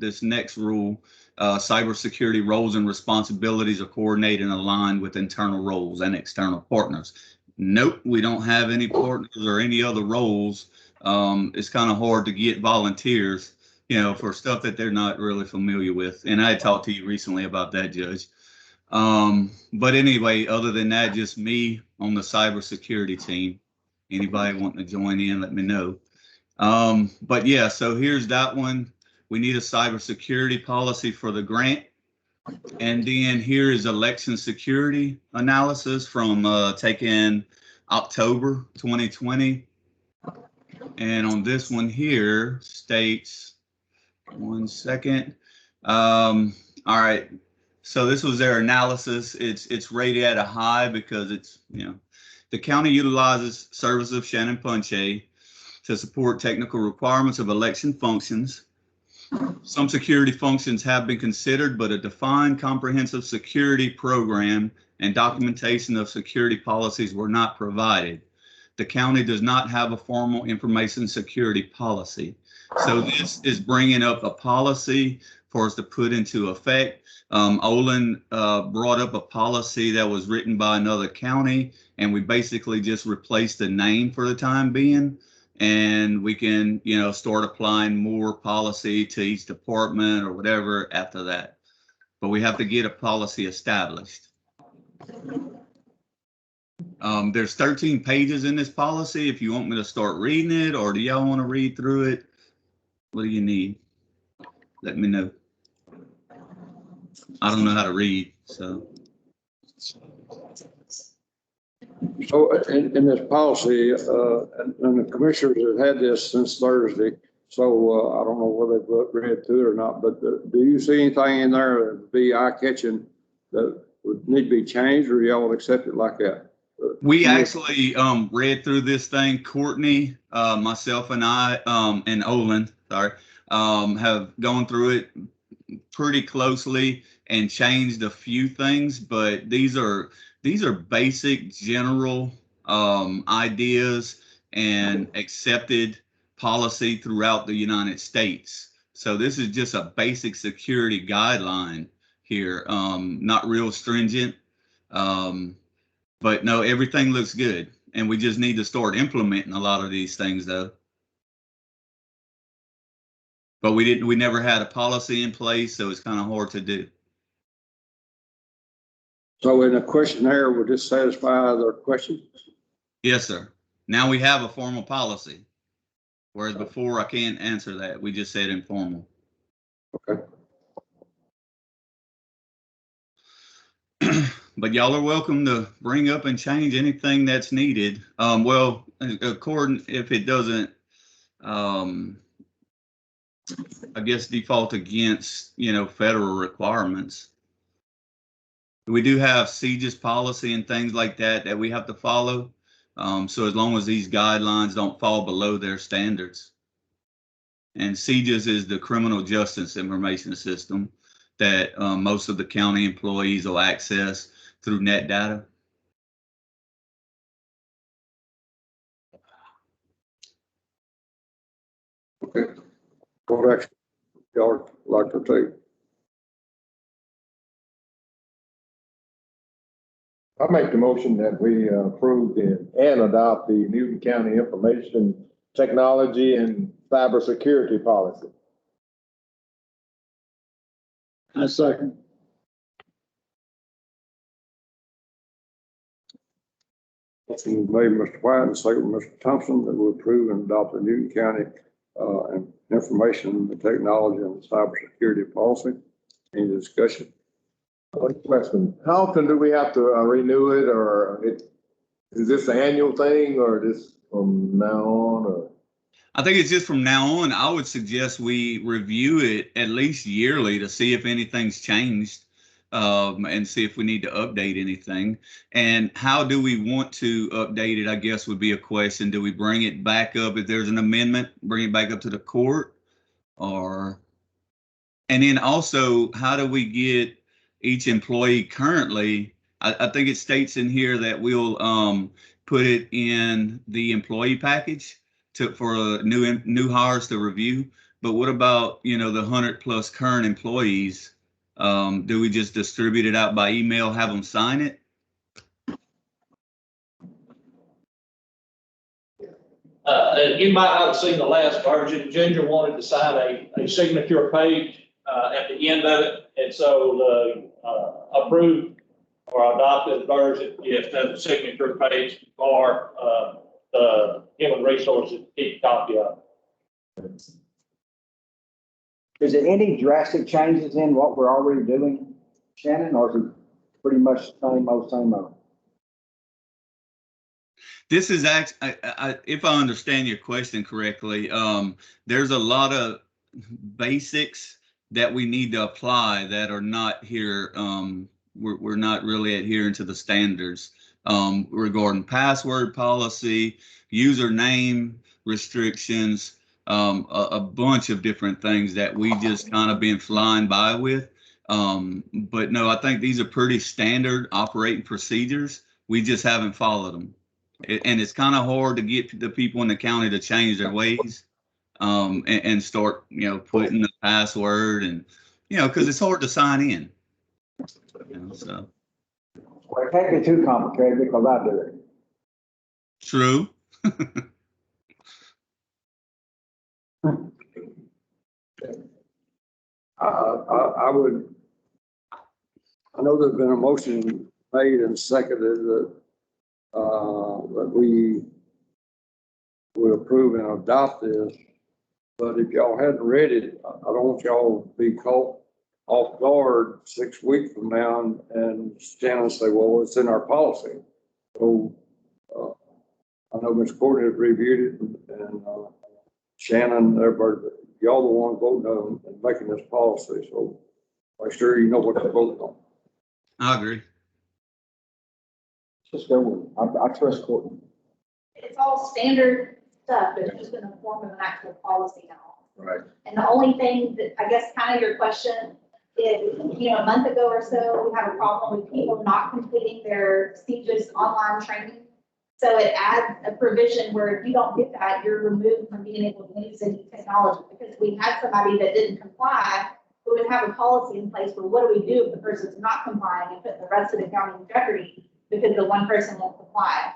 this next rule, cybersecurity roles and responsibilities are coordinated and aligned with internal roles and external partners. Nope, we don't have any partners or any other roles. It's kind of hard to get volunteers, for stuff that they're not really familiar with. And I talked to you recently about that, Judge. But anyway, other than that, just me on the cybersecurity team. Anybody wanting to join in, let me know. But yeah, so here's that one. We need a cybersecurity policy for the grant. And then here is election security analysis from taken October 2020. And on this one here states, 1 second. All right. So this was their analysis. It's rated at a high because it's, the county utilizes services of Shannon Ponche to support technical requirements of election functions. Some security functions have been considered, but a defined comprehensive security program and documentation of security policies were not provided. The county does not have a formal information security policy. So this is bringing up a policy for us to put into effect. Olin brought up a policy that was written by another county, and we basically just replaced the name for the time being. And we can, start applying more policy to each department or whatever after that. But we have to get a policy established. There's 13 pages in this policy. If you want me to start reading it, or do y'all want to read through it? What do you need? Let me know. I don't know how to read, so. So in this policy, and the commissioners have had this since Thursday, so I don't know whether they've read through it or not, but do you see anything in there that would be eye-catching that would need to be changed, or y'all would accept it like that? We actually read through this thing. Courtney, myself, and I, and Olin, have gone through it pretty closely and changed a few things, but these are basic general ideas and accepted policy throughout the United States. So this is just a basic security guideline here, not real stringent. But no, everything looks good, and we just need to start implementing a lot of these things though. But we never had a policy in place, so it's kind of hard to do. So in a questionnaire, would this satisfy their question? Yes, sir. Now we have a formal policy, whereas before I can't answer that. We just said informal. Okay. But y'all are welcome to bring up and change anything that's needed. Well, according, if it doesn't, I guess default against, federal requirements. We do have CJIS policy and things like that we have to follow. So as long as these guidelines don't fall below their standards. And CJIS is the Criminal Justice Information System that most of the county employees will access through net data. Okay. What action y'all like to take? I make the motion that we approve and adopt the Newton County Information Technology and Cybersecurity Policy. I second. Motion made Mr. White and second Mr. Thompson that we approve and adopt the Newton County Information Technology and Cybersecurity Policy. Any discussion? One question, how often do we have to renew it, or is this an annual thing, or this from now on, or? I think it's just from now on. I would suggest we review it at least yearly to see if anything's changed, and see if we need to update anything. And how do we want to update it, I guess would be a question. Do we bring it back up if there's an amendment, bring it back up to the court? And then also, how do we get each employee currently? I think it states in here that we'll put it in the employee package for new hires to review. But what about, the 100+ current employees? Do we just distribute it out by email, have them sign it? You might not have seen the last version. Ginger wanted to sign a signature page at the end of it. And so the approved or adopted version just has a signature page for the human resources to keep a copy of. Is there any drastic changes in what we're already doing, Shannon, or is it pretty much same old? This is actually, if I understand your question correctly, there's a lot of basics that we need to apply that are not here. We're not really adhering to the standards regarding password policy, username restrictions, a bunch of different things that we just kind of been flying by with. But no, I think these are pretty standard operating procedures. We just haven't followed them. And it's kind of hard to get the people in the county to change their ways and start, putting the password and, because it's hard to sign in. So. Well, it can't be too complicated because I do it. True. I know there's been a motion made and seconded that we would approve and adopt this. But if y'all hadn't read it, I don't want y'all to be caught off guard 6 weeks from now and Shannon say, well, it's in our policy. So I know Ms. Courtney has reviewed it and Shannon, everybody, y'all the one voting on and making this policy. So make sure you know what you're voting on. I agree. Just go with it. I trust Courtney. It's all standard stuff, but it's just in the form of an actual policy now. Right. And the only thing that, I guess, kind of your question is, a month ago or so, we had a problem with people not completing their CJIS online training. So it adds a provision where if you don't get that, you're removed from being able to use any technology. Because we had somebody that didn't comply, we would have a policy in place for what do we do if the person's not complying and putting the rest of the county in jeopardy. because the one person won't comply.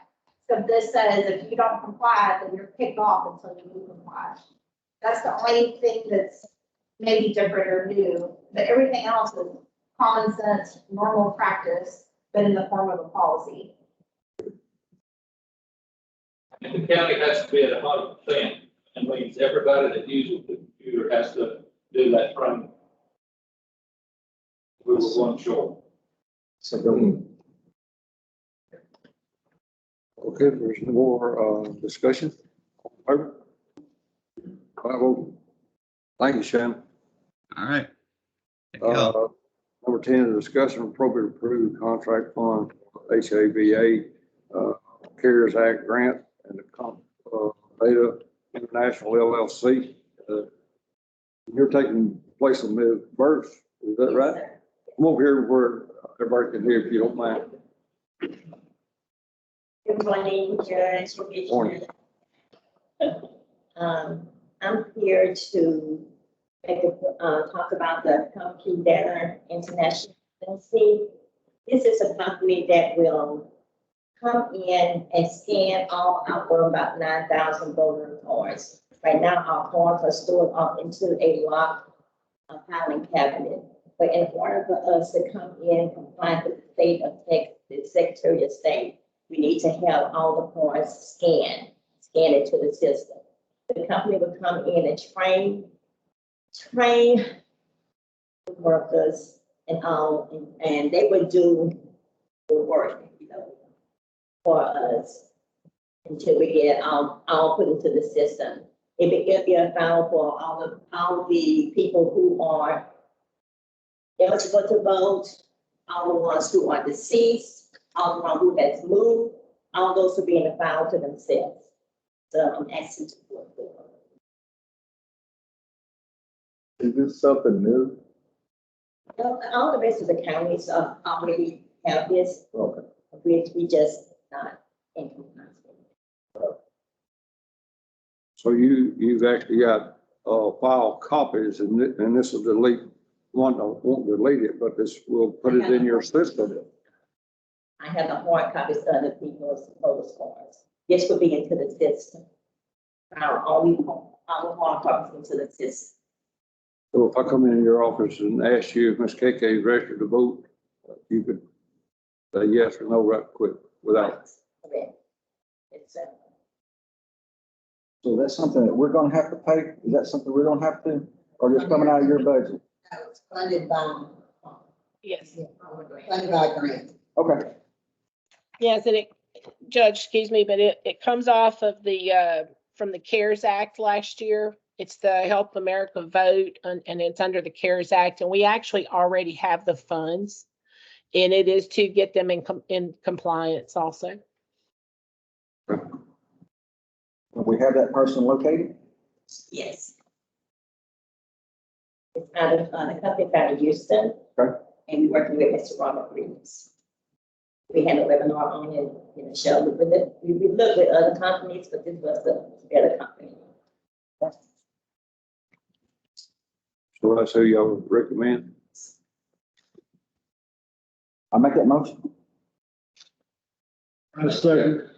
So this says if you don't comply, then you're kicked off until you do comply. That's the only thing that's maybe different or new, but everything else is common sense, normal practice, but in the form of a policy. And the county has to be at 100%, and means everybody that uses the computer has to do that training. We were one short. Okay, if there's no more, discussion. Over. 5-0. Thank you, Shannon. All right. Thank y'all. Number 10, discussion of appropriate approved contract fund, HAVA, CARES Act grant and the Data International LLC. You're taking place of Ms. Burris, is that right? Come over here where everybody can hear if you don't mind. Good morning, Judge. Morning. I'm here to talk about the Company Data International LLC. This is a company that will come in and scan all our about 9,000 voter cards. Right now, our cards are stored up into a locked filing cabinet. But in order for us to come in compliant with the state of Texas, the Secretary of State, we need to have all the cards scanned into the system. The company will come in and train the workers and all, and they would do the work, for us until we get all put into the system. It'll be a file for all the people who are eligible to vote, all the ones who are deceased, all the ones who has moved, all those will be in the file to themselves. So I'm asking to work for. Is this something new? All the rest of the counties already have this. Okay. We just not in compliance with it. So you've actually got, file copies and this will delete, won't delete it, but this will put it in your system. I have the hard copies of other people's voters cards. This will be into the system. All hard copies into the system. So if I come in your office and ask you if Ms. KK is registered to vote, you could say yes or no right quick without. Correct. It's So that's something that we're gonna have to pay? Is that something we're gonna have to, or just coming out of your budget? No, it's funded by. Yes. Funded by grant. Okay. Yes, and Judge, excuse me, but it comes off of from the CARES Act last year. It's the Help America Vote, and it's under the CARES Act, and we actually already have the funds. And it is to get them in compliance also. We have that person located? Yes. It's out of the company out of Houston. Okay. And we're working with Mr. Robert Reeves. We had a webinar on it in the show. We looked at other companies, but this was the better company. So that's who y'all would recommend. I'll make that motion. I second.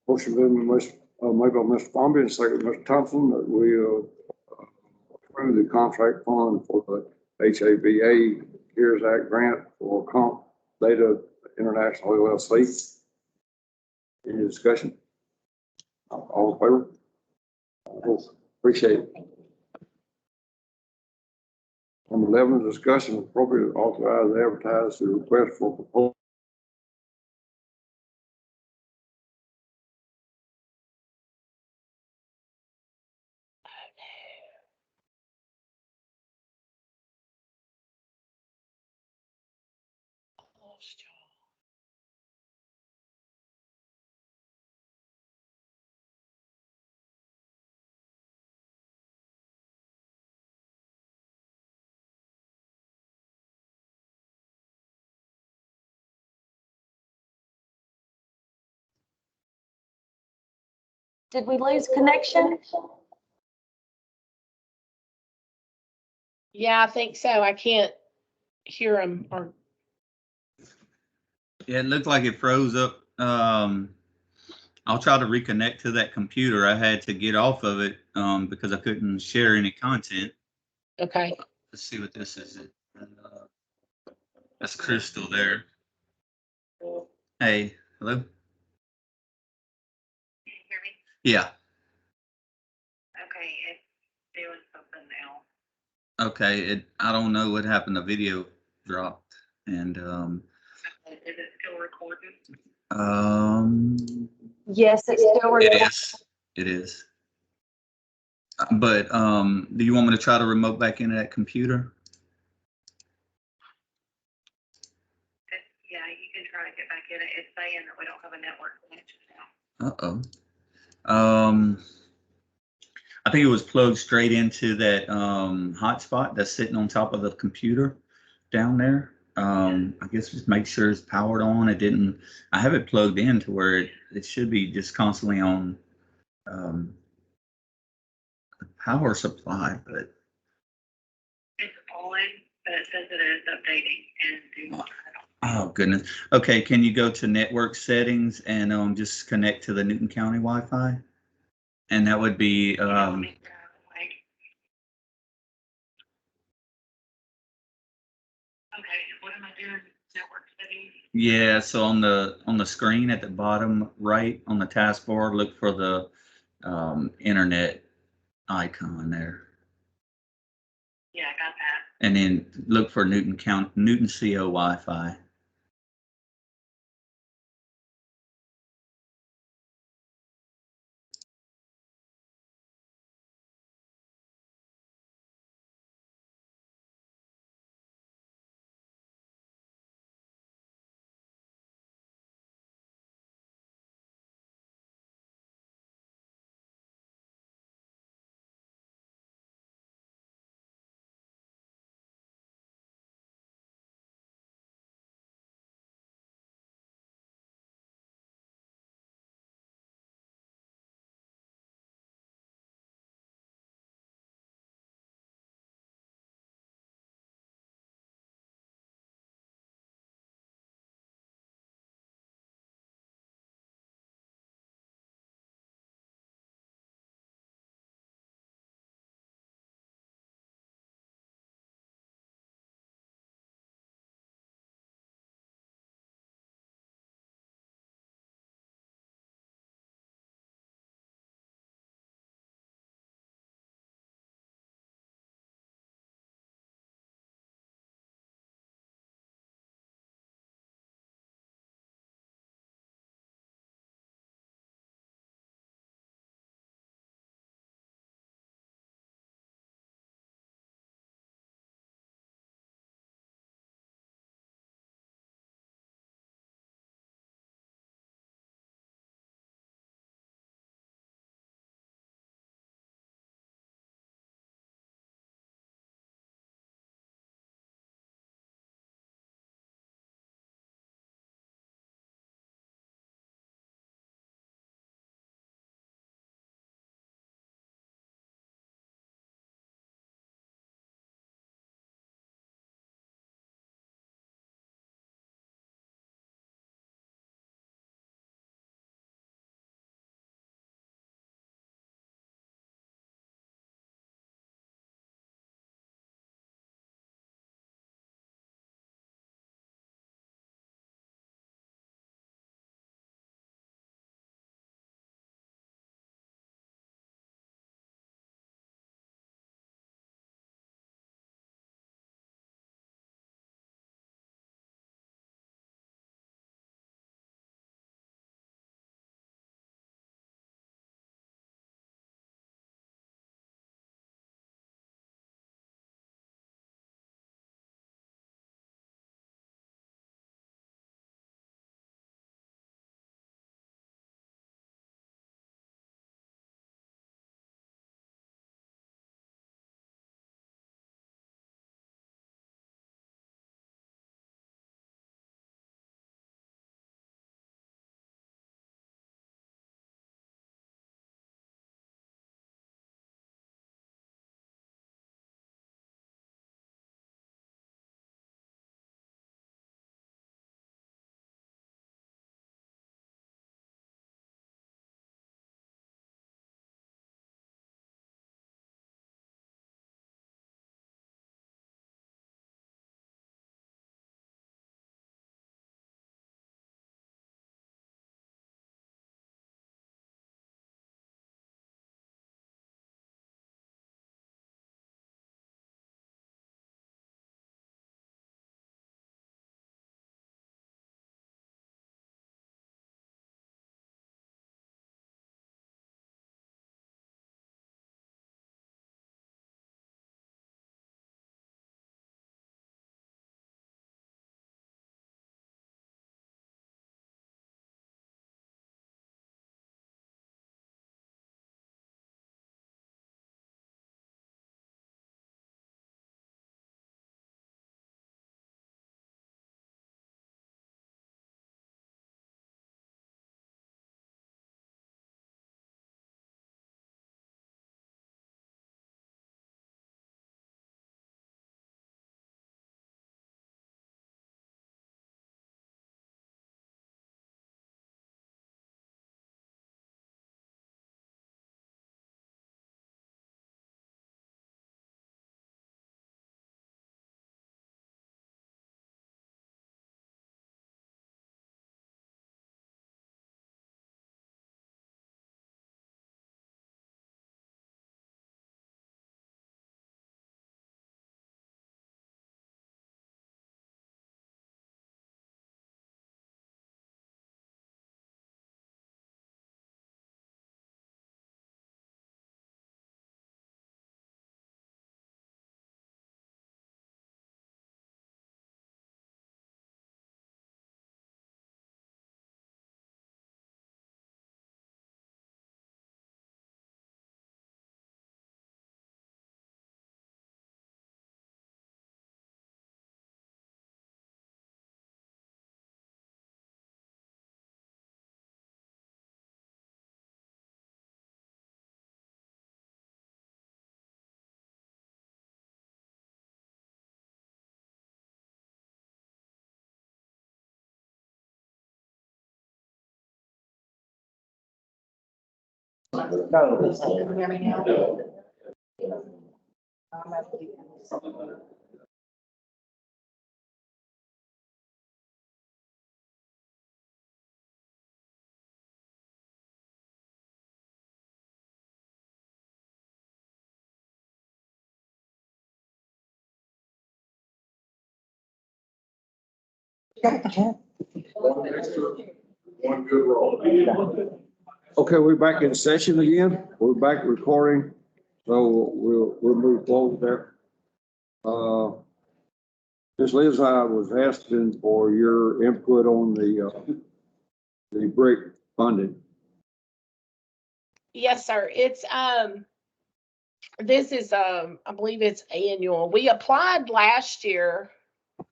Motion been made by Mr. Bombi and second by Mr. Thompson that we approve the contract fund for the HAVA CARES Act grant for Comp Data International LLC. Any discussion? All in favor? Appreciate it. Number 11, discussion of appropriate authorize and advertise the request for proposal. Did we lose connection? Yeah, I think so. I can't hear them or Yeah, it looked like it froze up. I'll try to reconnect to that computer. I had to get off of it because I couldn't share any content. Okay. Let's see what this is. That's Crystal there. Hey, hello? Can you hear me? Yeah. Okay, it's doing something now. Okay. I don't know what happened. The video dropped. And Is it still recording? Yes, it's still it recording. is. It is. But do you want me to try to remote back into that computer? Yeah, you can try to get back in it. It's saying that we don't have a network connection now. Uh-oh. I think it was plugged straight into that hotspot that's sitting on top of the computer down there. I guess just make sure it's powered on. I have it plugged in to where it should be just constantly on the power supply, but It's on, but it says it is updating and do not. oh goodness. Okay, can you go to network settings and just connect to the Newton County Wi-Fi? And that would be Okay, what am I doing? Network settings? yeah, so on the screen at the bottom right on the taskbar, look for the internet icon there. Yeah, I got that. And then look for Newton CO Wi-Fi. you hear me now? One good roll. Okay, we're back in session again. We're back recording, so we'll move forward there. Ms. Liz, I was asking for your input on the break funding. Yes, sir. It's, this is, I believe it's annual. We applied last year. I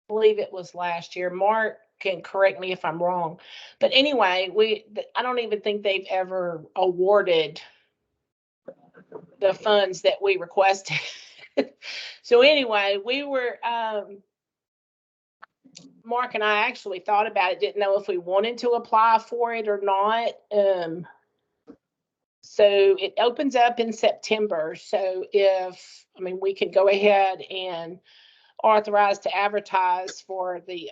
believe it was last year. Mark can correct me if I'm wrong. But anyway, I don't even think they've ever awarded the funds that we requested. So anyway, we were, Mark and I actually thought about it, didn't know if we wanted to apply for it or not. So it opens up in September. So we could go ahead and authorize to advertise for the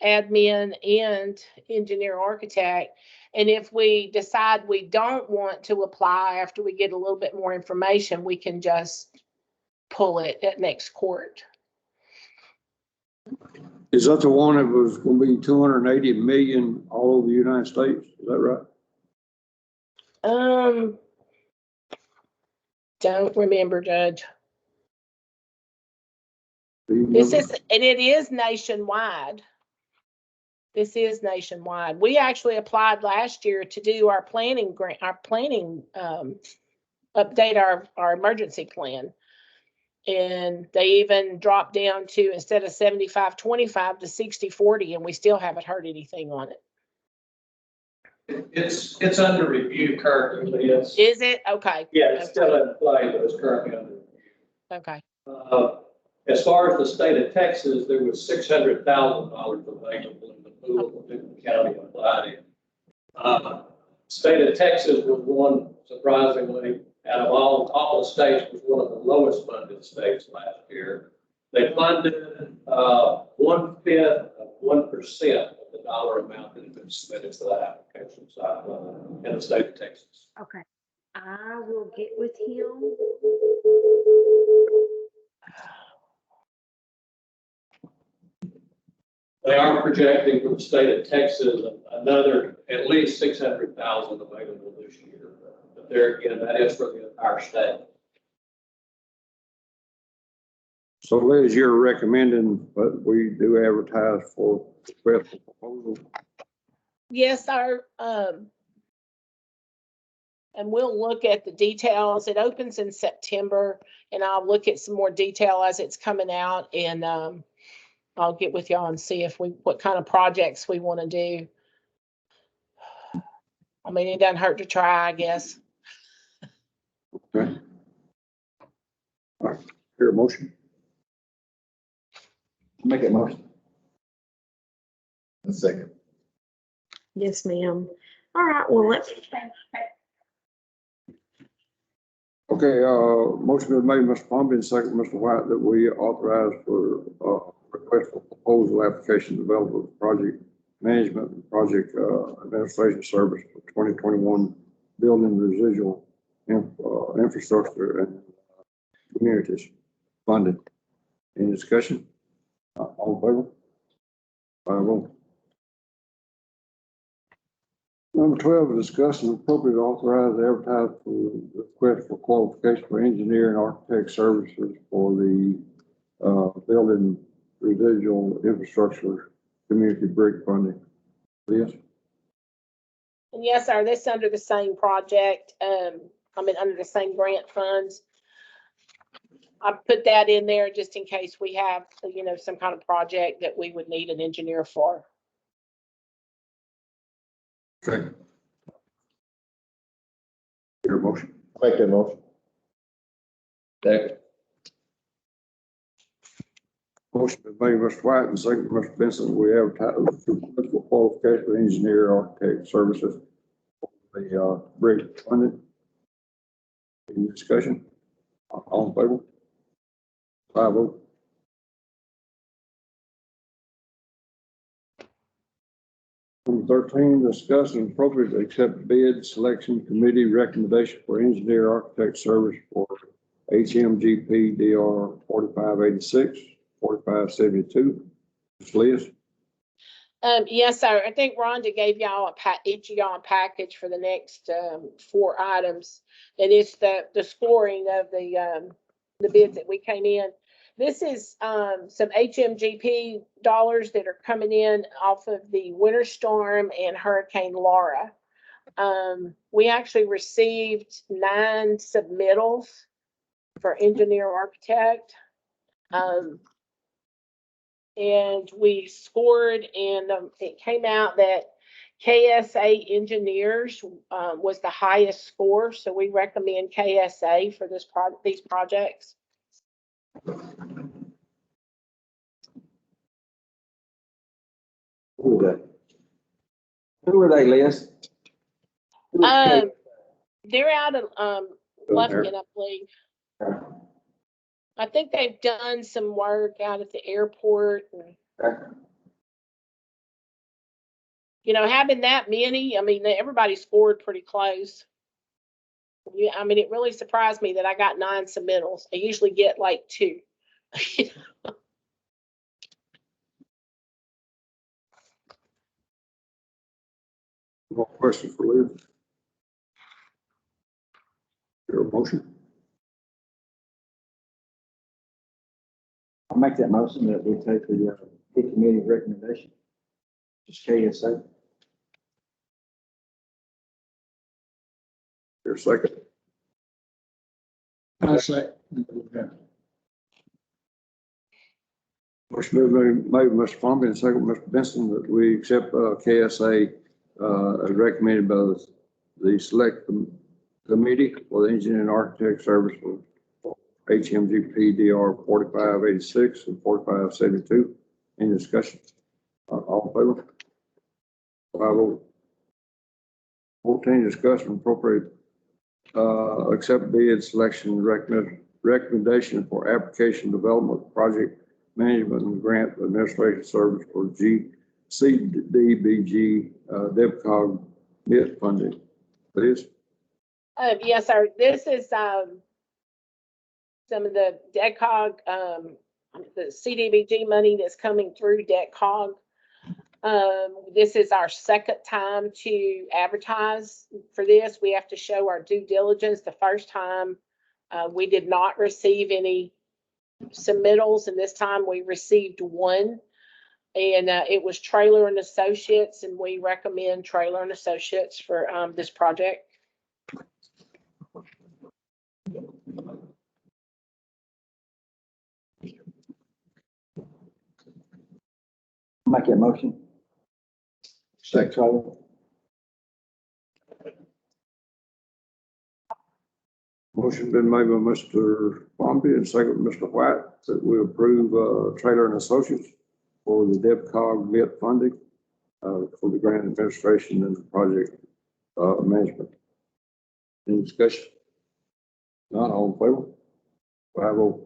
admin and engineer architect. And if we decide we don't want to apply after we get a little bit more information, we can just pull it at next court. Is that the one that was going to be 280 million all over the United States? Is that right? Don't remember, Judge. This is, and it is nationwide. This is nationwide. We actually applied last year to do our planning grant, update our emergency plan. And they even dropped down to, instead of 75-25 to 60-40, and we still haven't heard anything on it. It's under review currently, yes. Is it? Okay. Yeah, it's still in play, but it's currently under review. Okay. As far as the state of Texas, there was $600,000 available in the pool that Newton County applied in. State of Texas was one, surprisingly, out of all the states, was one of the lowest funded states last year. They funded 1/5 of 1% of the dollar amount that had been submitted to the application side in the state of Texas. Okay, I will get with him. They are projecting for the state of Texas another at least 600,000 available this year. But there again, that is for the entire state. So Liz, you're recommending that we do advertise for request for proposal? Yes, sir. And we'll look at the details. It opens in September, and I'll look at some more detail as it's coming out, and I'll get with y'all and see if what kind of projects we want to do. I mean, it doesn't hurt to try, I guess. Okay. All right. Hear a motion? Make it motion. A second. Yes, ma'am. All right, well, let's. Okay, motion was made, Mr. Palmer, second, Mr. White, that we authorize for request for proposal application development project management and project administration service for 2021 building residual infrastructure and communities funded. Any discussion? All in favor? 5-0. Number 12, discuss and appropriate authorize advertise for request for qualification for engineer and architect services for the building residual infrastructure community break funding. Yes. And yes, sir, this is under the same project. Under the same grant funds. I put that in there just in case we have, some kind of project that we would need an engineer for. Okay. Your motion. Make that motion. Second. Motion is made, Mr. White, and second, Mr. Benson. We advertise for qualification for engineer architect services for the, bridge funding. Any discussion? All in favor? 5-0. Number 13, discuss and appropriately accept bid selection committee recommendation for engineer architect service for HMGP DR 4586, 4572. Ms. Liz? Yes, sir. I think Rhonda gave y'all each of y'all a package for the next 4 items. And it's the scoring of the bids that we came in. This is some HMGP dollars that are coming in off of the winter storm and Hurricane Laura. We actually received 9 submittals for engineer architect. And we scored, and it came out that KSA Engineers was the highest score. So we recommend KSA for these projects. Who are they? Who are they, Liz? They're out of Lufkin, I believe. I think they've done some work out at the airport. You know, having that many, I mean, everybody scored pretty close. Yeah, I mean, it really surprised me that I got 9 submittals. I usually get like 2. More questions for Liz? Your motion? I'll make that motion that we take the bid committee recommendation. Just KSA. Your second? I say. Motion made by Mr. Farmbee and second by Mr. Benson that we accept KSA as recommended by the select committee for the engineering and architect service for HMGP DR 4586 and 4572. Any discussion? All in favor? 5-0. 14, discuss and appropriate accept bid selection recommendation for application development project management and grant administration service for CDBG DevCog MIT funding. Please. Yes, sir. This is some of the DevCog, the CDBG money that's coming through DevCog. This is our second time to advertise for this. We have to show our due diligence. The first time we did not receive any submittals, and this time we received 1. And it was Trailer and Associates, and we recommend Trailer and Associates for this project. Make that motion. Second. Motion been made by Mr. Farmbee and second by Mr. White that we approve Trailer and Associates for the DevCog MIT funding for the grant administration and the project management. Any discussion? Not all in favor? 5-0.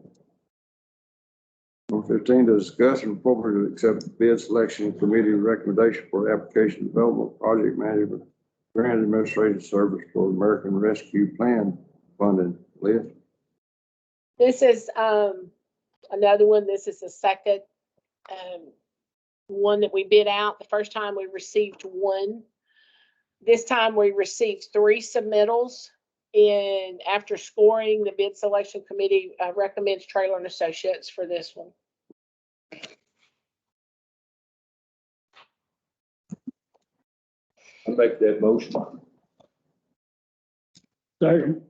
Number 15, to discuss and appropriately accept bid selection committee recommendation for application development project management grant administration service for American Rescue Plan funding. Liz? This is another one. This is the second one that we bid out. The first time we received 1. This time we received 3 submittals. And after scoring, the bid selection committee recommends Trailer and Associates for this one. I make that motion. Second.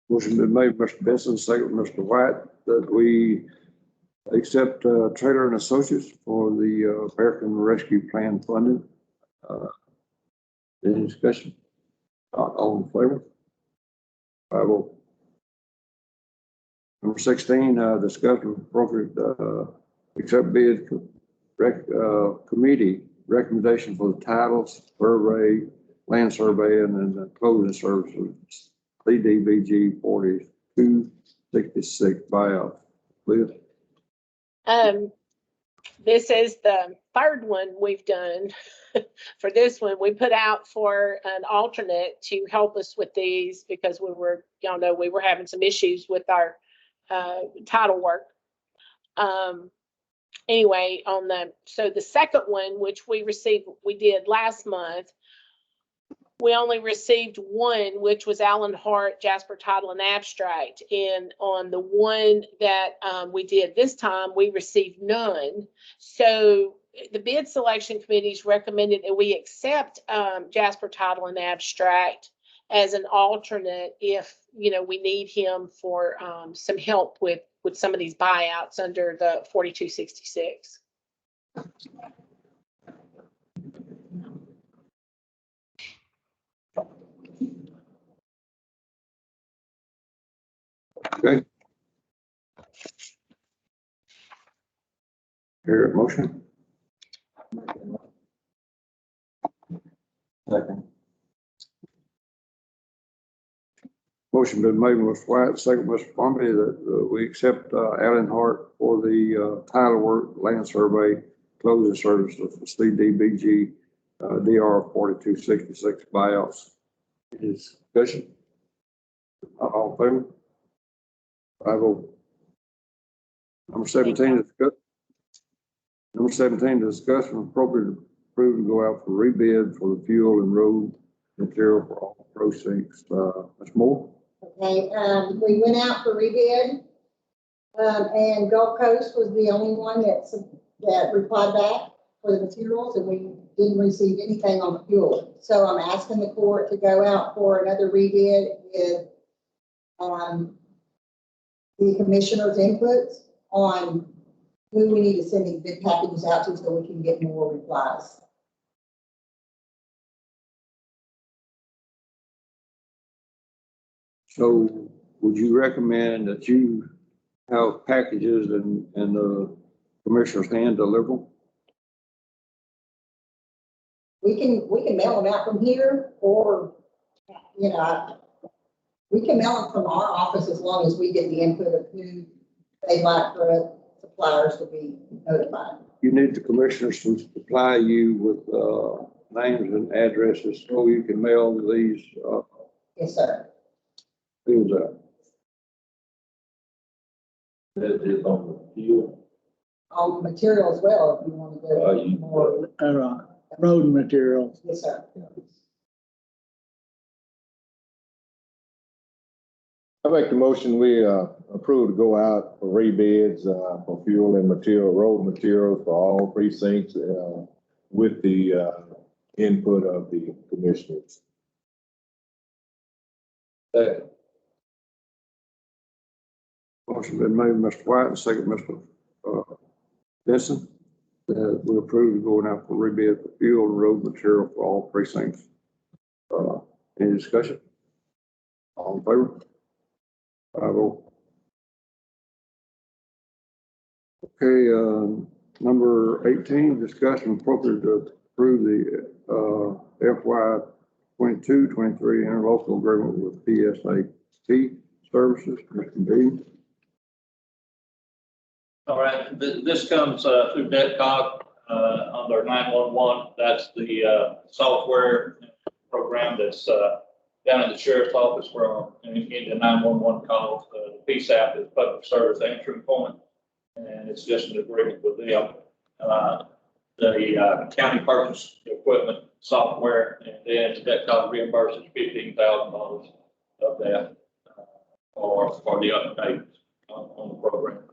Motion been made by Mr. Benson, second by Mr. White, that we accept Trailer and Associates for the American Rescue Plan funding. Any discussion? All in favor? 5-0. Number 16, discuss with appropriate Accept bid committee recommendation for the titles, survey, land survey, and then the closing services, CDBG 4266 buyout. Liz? This is the third one we've done. For this one, we put out for an alternate to help us with these because we were having some issues with our title work. Anyway, so the second one, which we did last month, we only received one, which was Allen Hart, Jasper Title and Abstract. And on the one that we did this time, we received none. So the bid selection committees recommended that we accept Jasper Title and Abstract as an alternate if, we need him for some help with some of these buyouts under the 4266. Okay. Here, motion. Second. Motion been made, Mr. White, second, Mr. Brumby, that we accept Allen Hart for the title work, land survey, closing services for CDBG DR 4266 buyouts. Any discussion? All in favor? 5-0. Number 17, discuss and appropriate approve to go out for rebid for the fuel and road material for all proceeds. Much more. Okay, we went out for rebid, and Gulf Coast was the only one that replied back for the materials, and we didn't receive anything on the fuel. So I'm asking the court to go out for another rebid with the commissioner's inputs on who we need to send these bid packages out to so we can get more replies. So would you recommend that you have packages and the commissioner's hand deliver them? We can mail them out from here, or, we can mail them from our office as long as we get the input of who they'd like for suppliers to be notified. You need the commissioners to supply you with names and addresses so you can mail these. Yes, sir. Who's that? That is on the fuel. On material as well, if you want to go more. Road materials. Yes, sir. I make the motion, we approve to go out for rebids for fuel and road materials for all precincts with the input of the commissioners. Motion been made, Mr. White, and second, Mr. Benson. We approve of going out for rebid for fuel and road material for all precincts. Any discussion? All in favor? 5-0. Okay, number 18, discussion appropriate to approve the FY 22-23 interlocal agreement with PSAT Services. Mr. Dean. All right, this comes through DETCOG under 911. That's the software program that's down in the sheriff's office where into 911 calls. The PSAP is Public Service Answering Point, and it's just an agreement with them. The county purchased equipment, software, and then DETCOG reimburses $15,000 of that for the update on the program.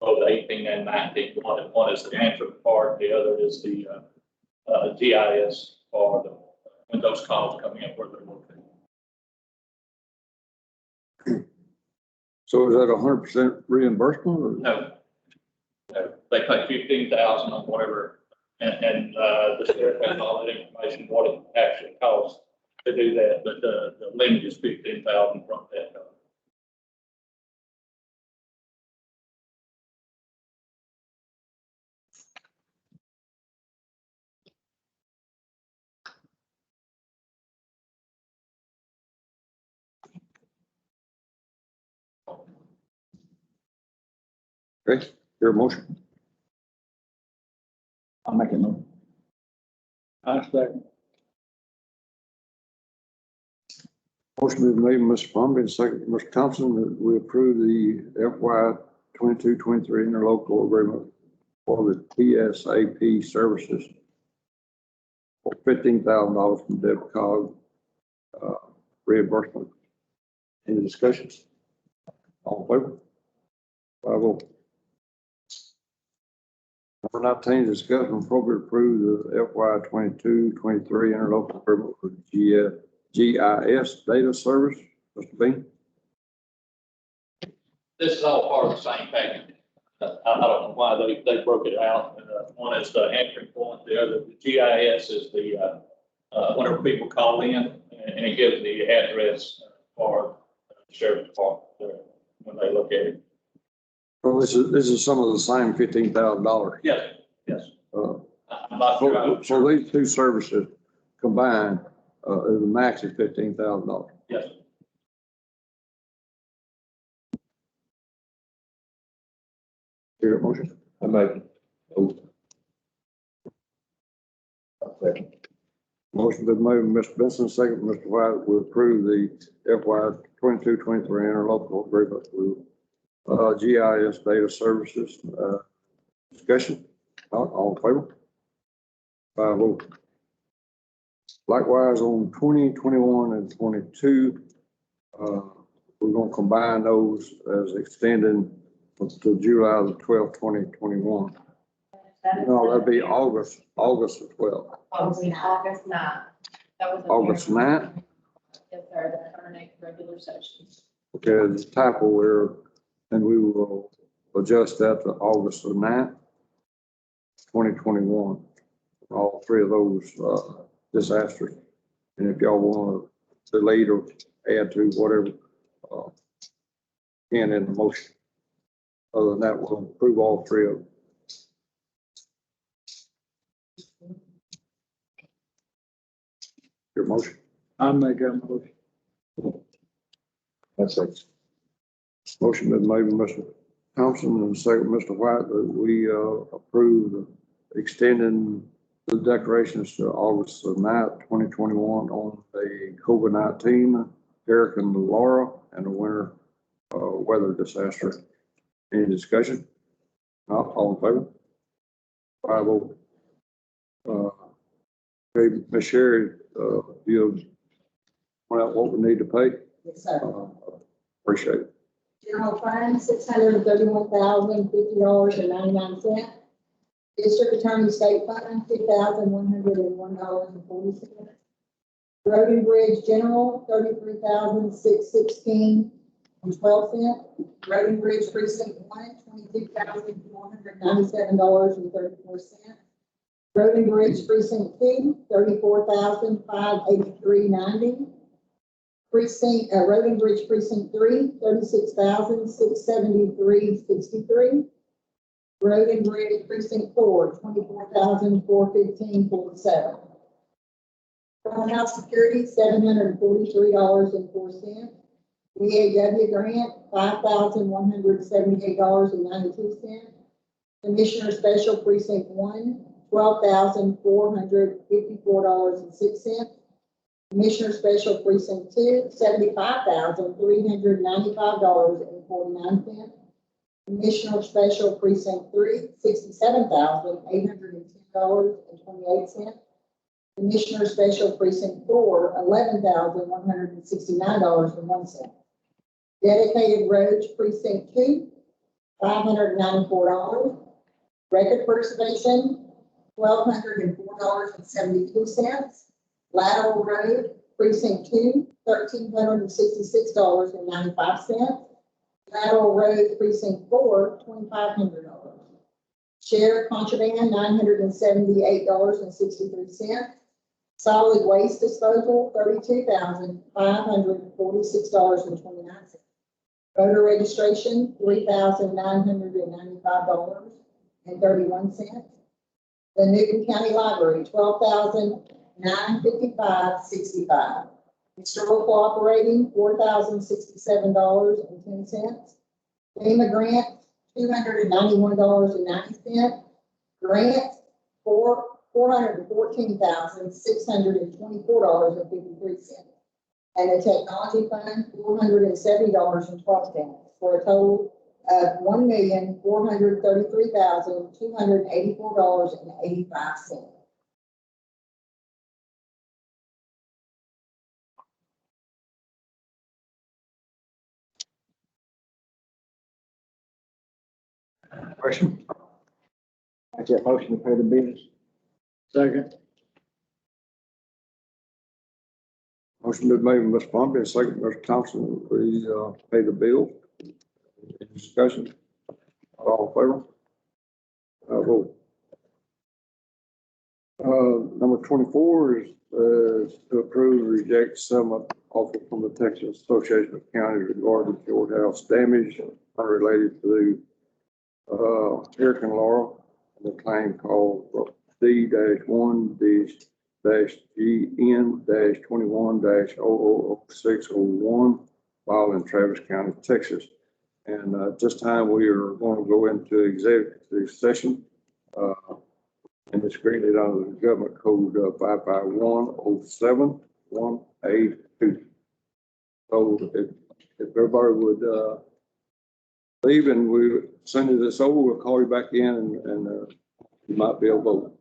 Both 18 and 19. One is the answer part, the other is the GIS for when those calls come in where they're located. So is that 100% reimbursement? Or? No, they pay $15,000 on whatever, and the sheriff has all that information what it actually costs to do that, but the limit is $15,000 from that. Okay, your motion. I'll make it move. I second. Motion been made, Mr. Palmer, second, Mr. Thompson, that we approve the FY 22-23 interlocal agreement for the TSAP services for $15,000 from DebCog reimbursement. Any discussions? All in favor? 5-0. Number 19, discuss and appropriate approve the FY 22-23 interlocal agreement for GIS data service. Mr. Bean? This is all part of the same package. I don't know why they broke it out. One is the entry point, the other, the GIS is the, whenever people call in and it gives the address for the sheriff's department when they look at it. Well, this is some of the same $15,000. Yes, yes. I'm not sure. So these two services combined, the max is $15,000. Yes. Your motion? I make it. Motion been made by Mr. Benson, second by Mr. White, we approve the FY 22-23 interlocal agreement with GIS data services. Discussion, all in favor? 5-0. Likewise, on 20, 21, and 22, we're gonna combine those as extending to July the 12th, 2021. No, that'd be August the 12th. August 9th. That was. August 9th? Yes, sir, that's our next regular session. Okay, there's a typo error, and we will adjust that to August the 9th, 2021. All three of those disasters. And if y'all want to delete or add to whatever, can in the motion. Other than that, we'll approve all three of them. Your motion? I make that motion. That's it. Motion been made by Mr. Thompson and second Mr. White that we approve extending the decorations to August the 9th, 2021 on the COVID-19, Hurricane Laura, and the winter weather disaster. Any discussion? Not all in favor? 5-0. Okay, Ms. Sherry, you point out what we need to pay? Yes, sir. Appreciate it. General fund, $631,050.99. District Attorney State Fund, $2,101.40. Road and Bridge General, $33,616.12. Road and Bridge Precinct 1, $22,497.34. Road and Bridge Precinct 2, $34,583.90. Precinct, Road and Bridge Precinct 3, $36,673.63. Road and Bridge Precinct 4, $24,415.47. House Security, $743.04. VAW Grant, $5,178.92. Commissioner Special Precinct 1, $12,454.06. Commissioner Special Precinct 2, $75,395.49. Commissioner Special Precinct 3, $67,810.28. Commissioner Special Precinct 4, $11,169.01. Dedicated Roads Precinct 2, $594. Record Preservation, $1,204.72. Lateral Road Precinct 2, $1,366.95. Lateral Road Precinct 4, $2,500. Sheriff Contraband, $978.63. Solid Waste Disposal, $32,546.29. Voter Registration, $3,995.31. The Newton County Library, $12,955.65. Historical Operating, $4,067.10. FEMA Grant, $291.90. Grants, $414,624.53. And the technology fund, $470.12, for a total of $1,433,284.85. Question? That's it, motion to pay the bills. Second. Motion been made by Mr. Pompey, second by Mr. Thompson, we, pay the bill. Any discussion? All in favor? Vote. Number 24 is, to approve or reject settlement offer from the Texas Association of Counties regarding courthouse damage unrelated to, Hurricane Laura, the claim called D-1-GN-21-000601 filed in Travis County, Texas. And at this time, we are going to go into executive session. And it's created under the government code 55107-182. So if everybody would leave and we send you this over, we'll call you back in and you might be able to vote.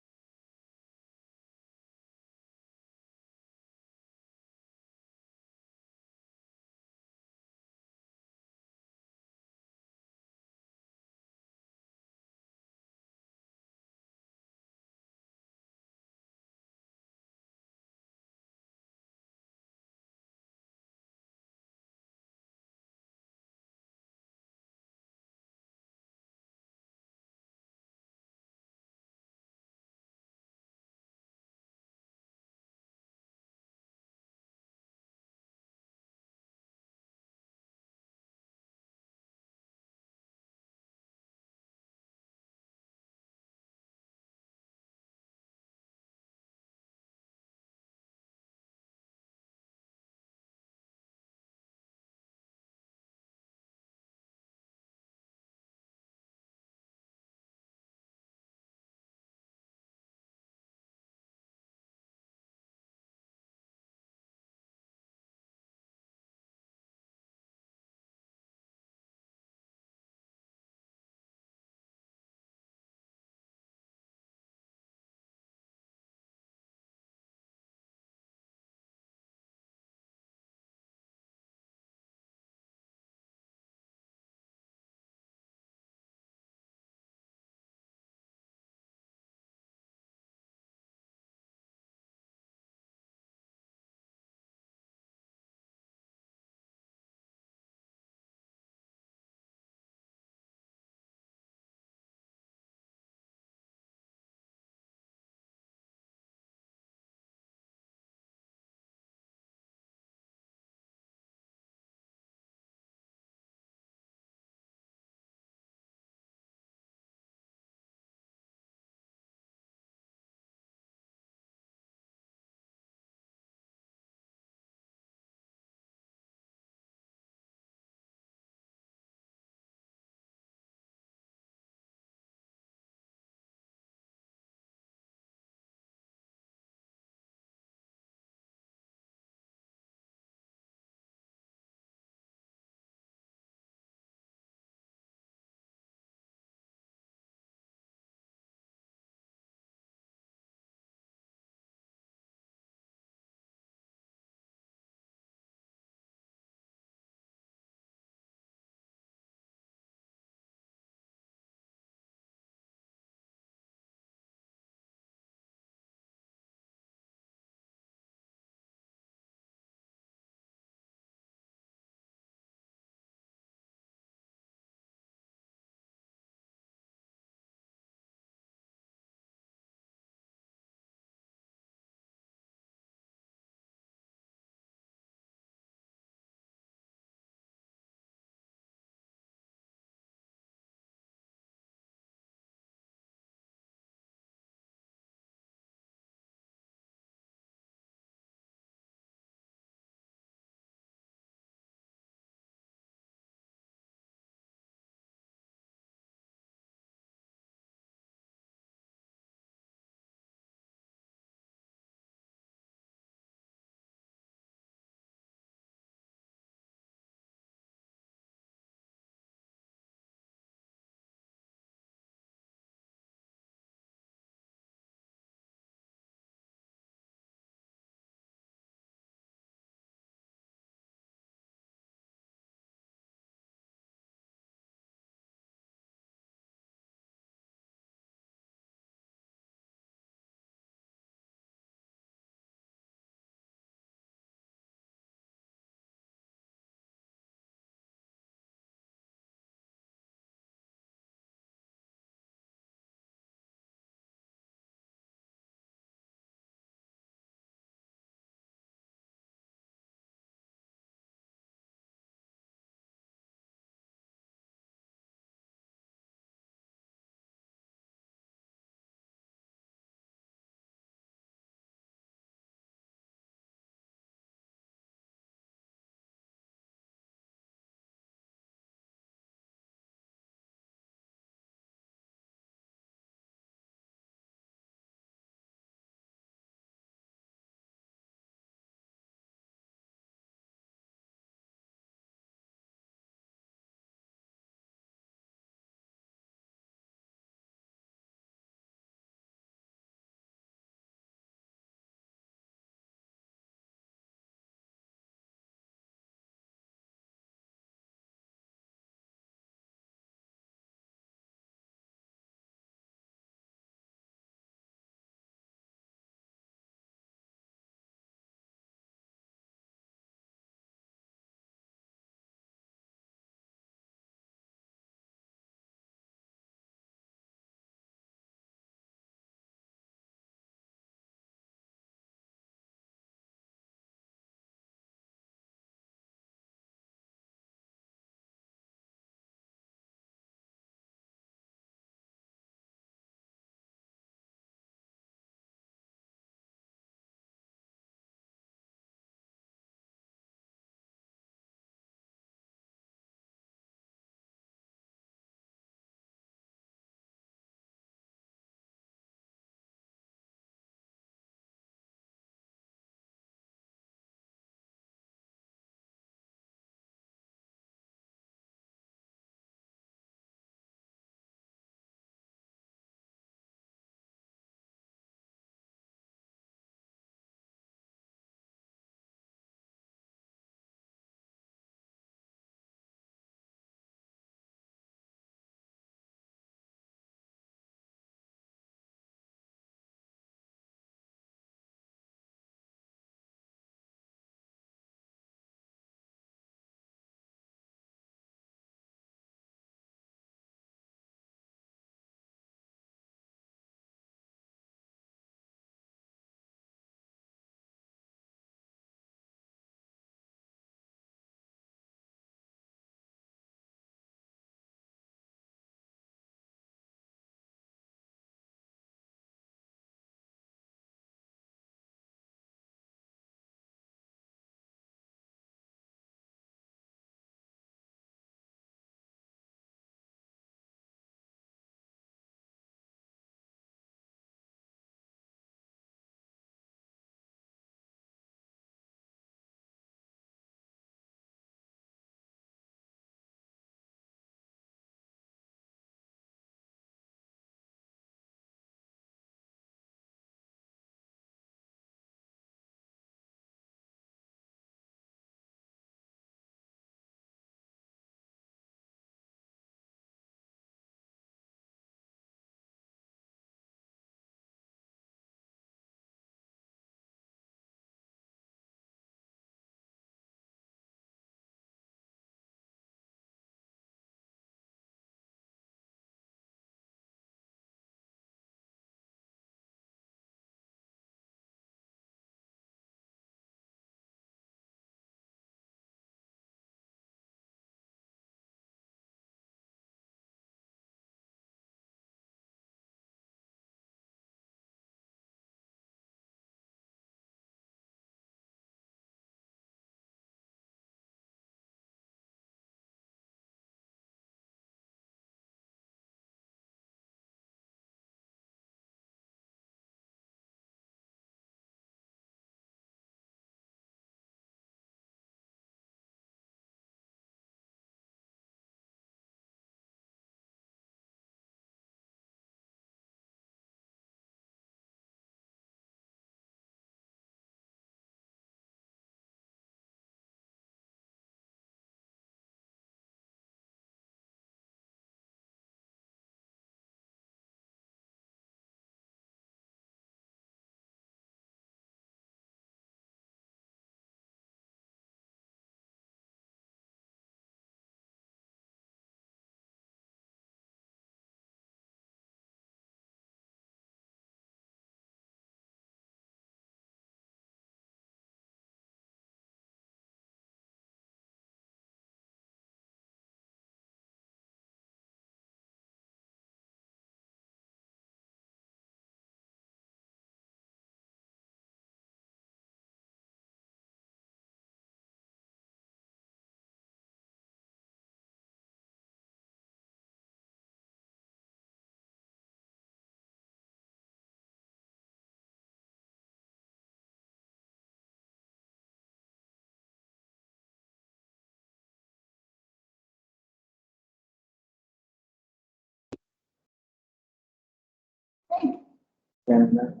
Shannon,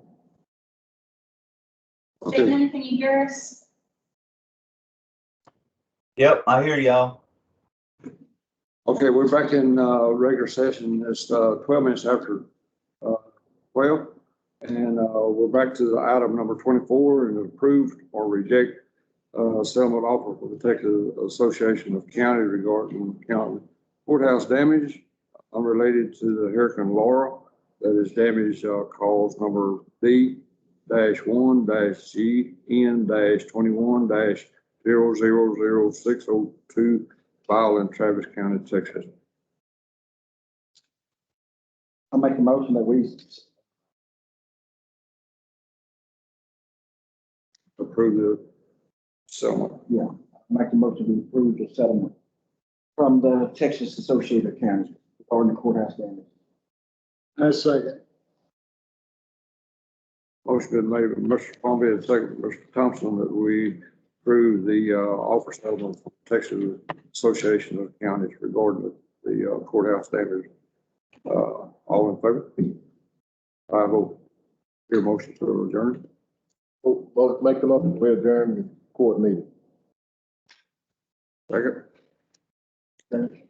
Okay, Shannon, can you hear us? Yep, I hear y'all. okay, we're back in, regular session. It's, 12 minutes after, 12. And, we're back to the item number 24 and approved or reject, settlement offer for the Texas Association of Counties regarding county courthouse damage unrelated to the Hurricane Laura. That is damage, cause number D-1-GN-21-000602, filed in Travis County, Texas. I'll make a motion that we Approve the settlement. make a motion to approve the settlement from the Texas Associated of Counties regarding the courthouse damage. I second. Motion been made by Mr. Palmy and second by Mr. Thompson that we approve the, offer settlement from Texas Association of Counties regarding the courthouse damage. All in favor? I vote. Your motion to adjourn. Well, make the motion, we adjourn the court meeting. Second. Second.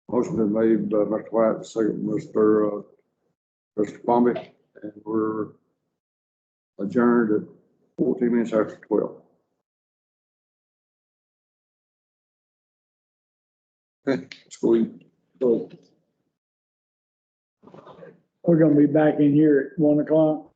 Motion been made by Mr. White, second by Mr. Palmy, and we're adjourned at 14 minutes after 12. Okay, let's go eat. We're gonna be back in here at 1 o'clock.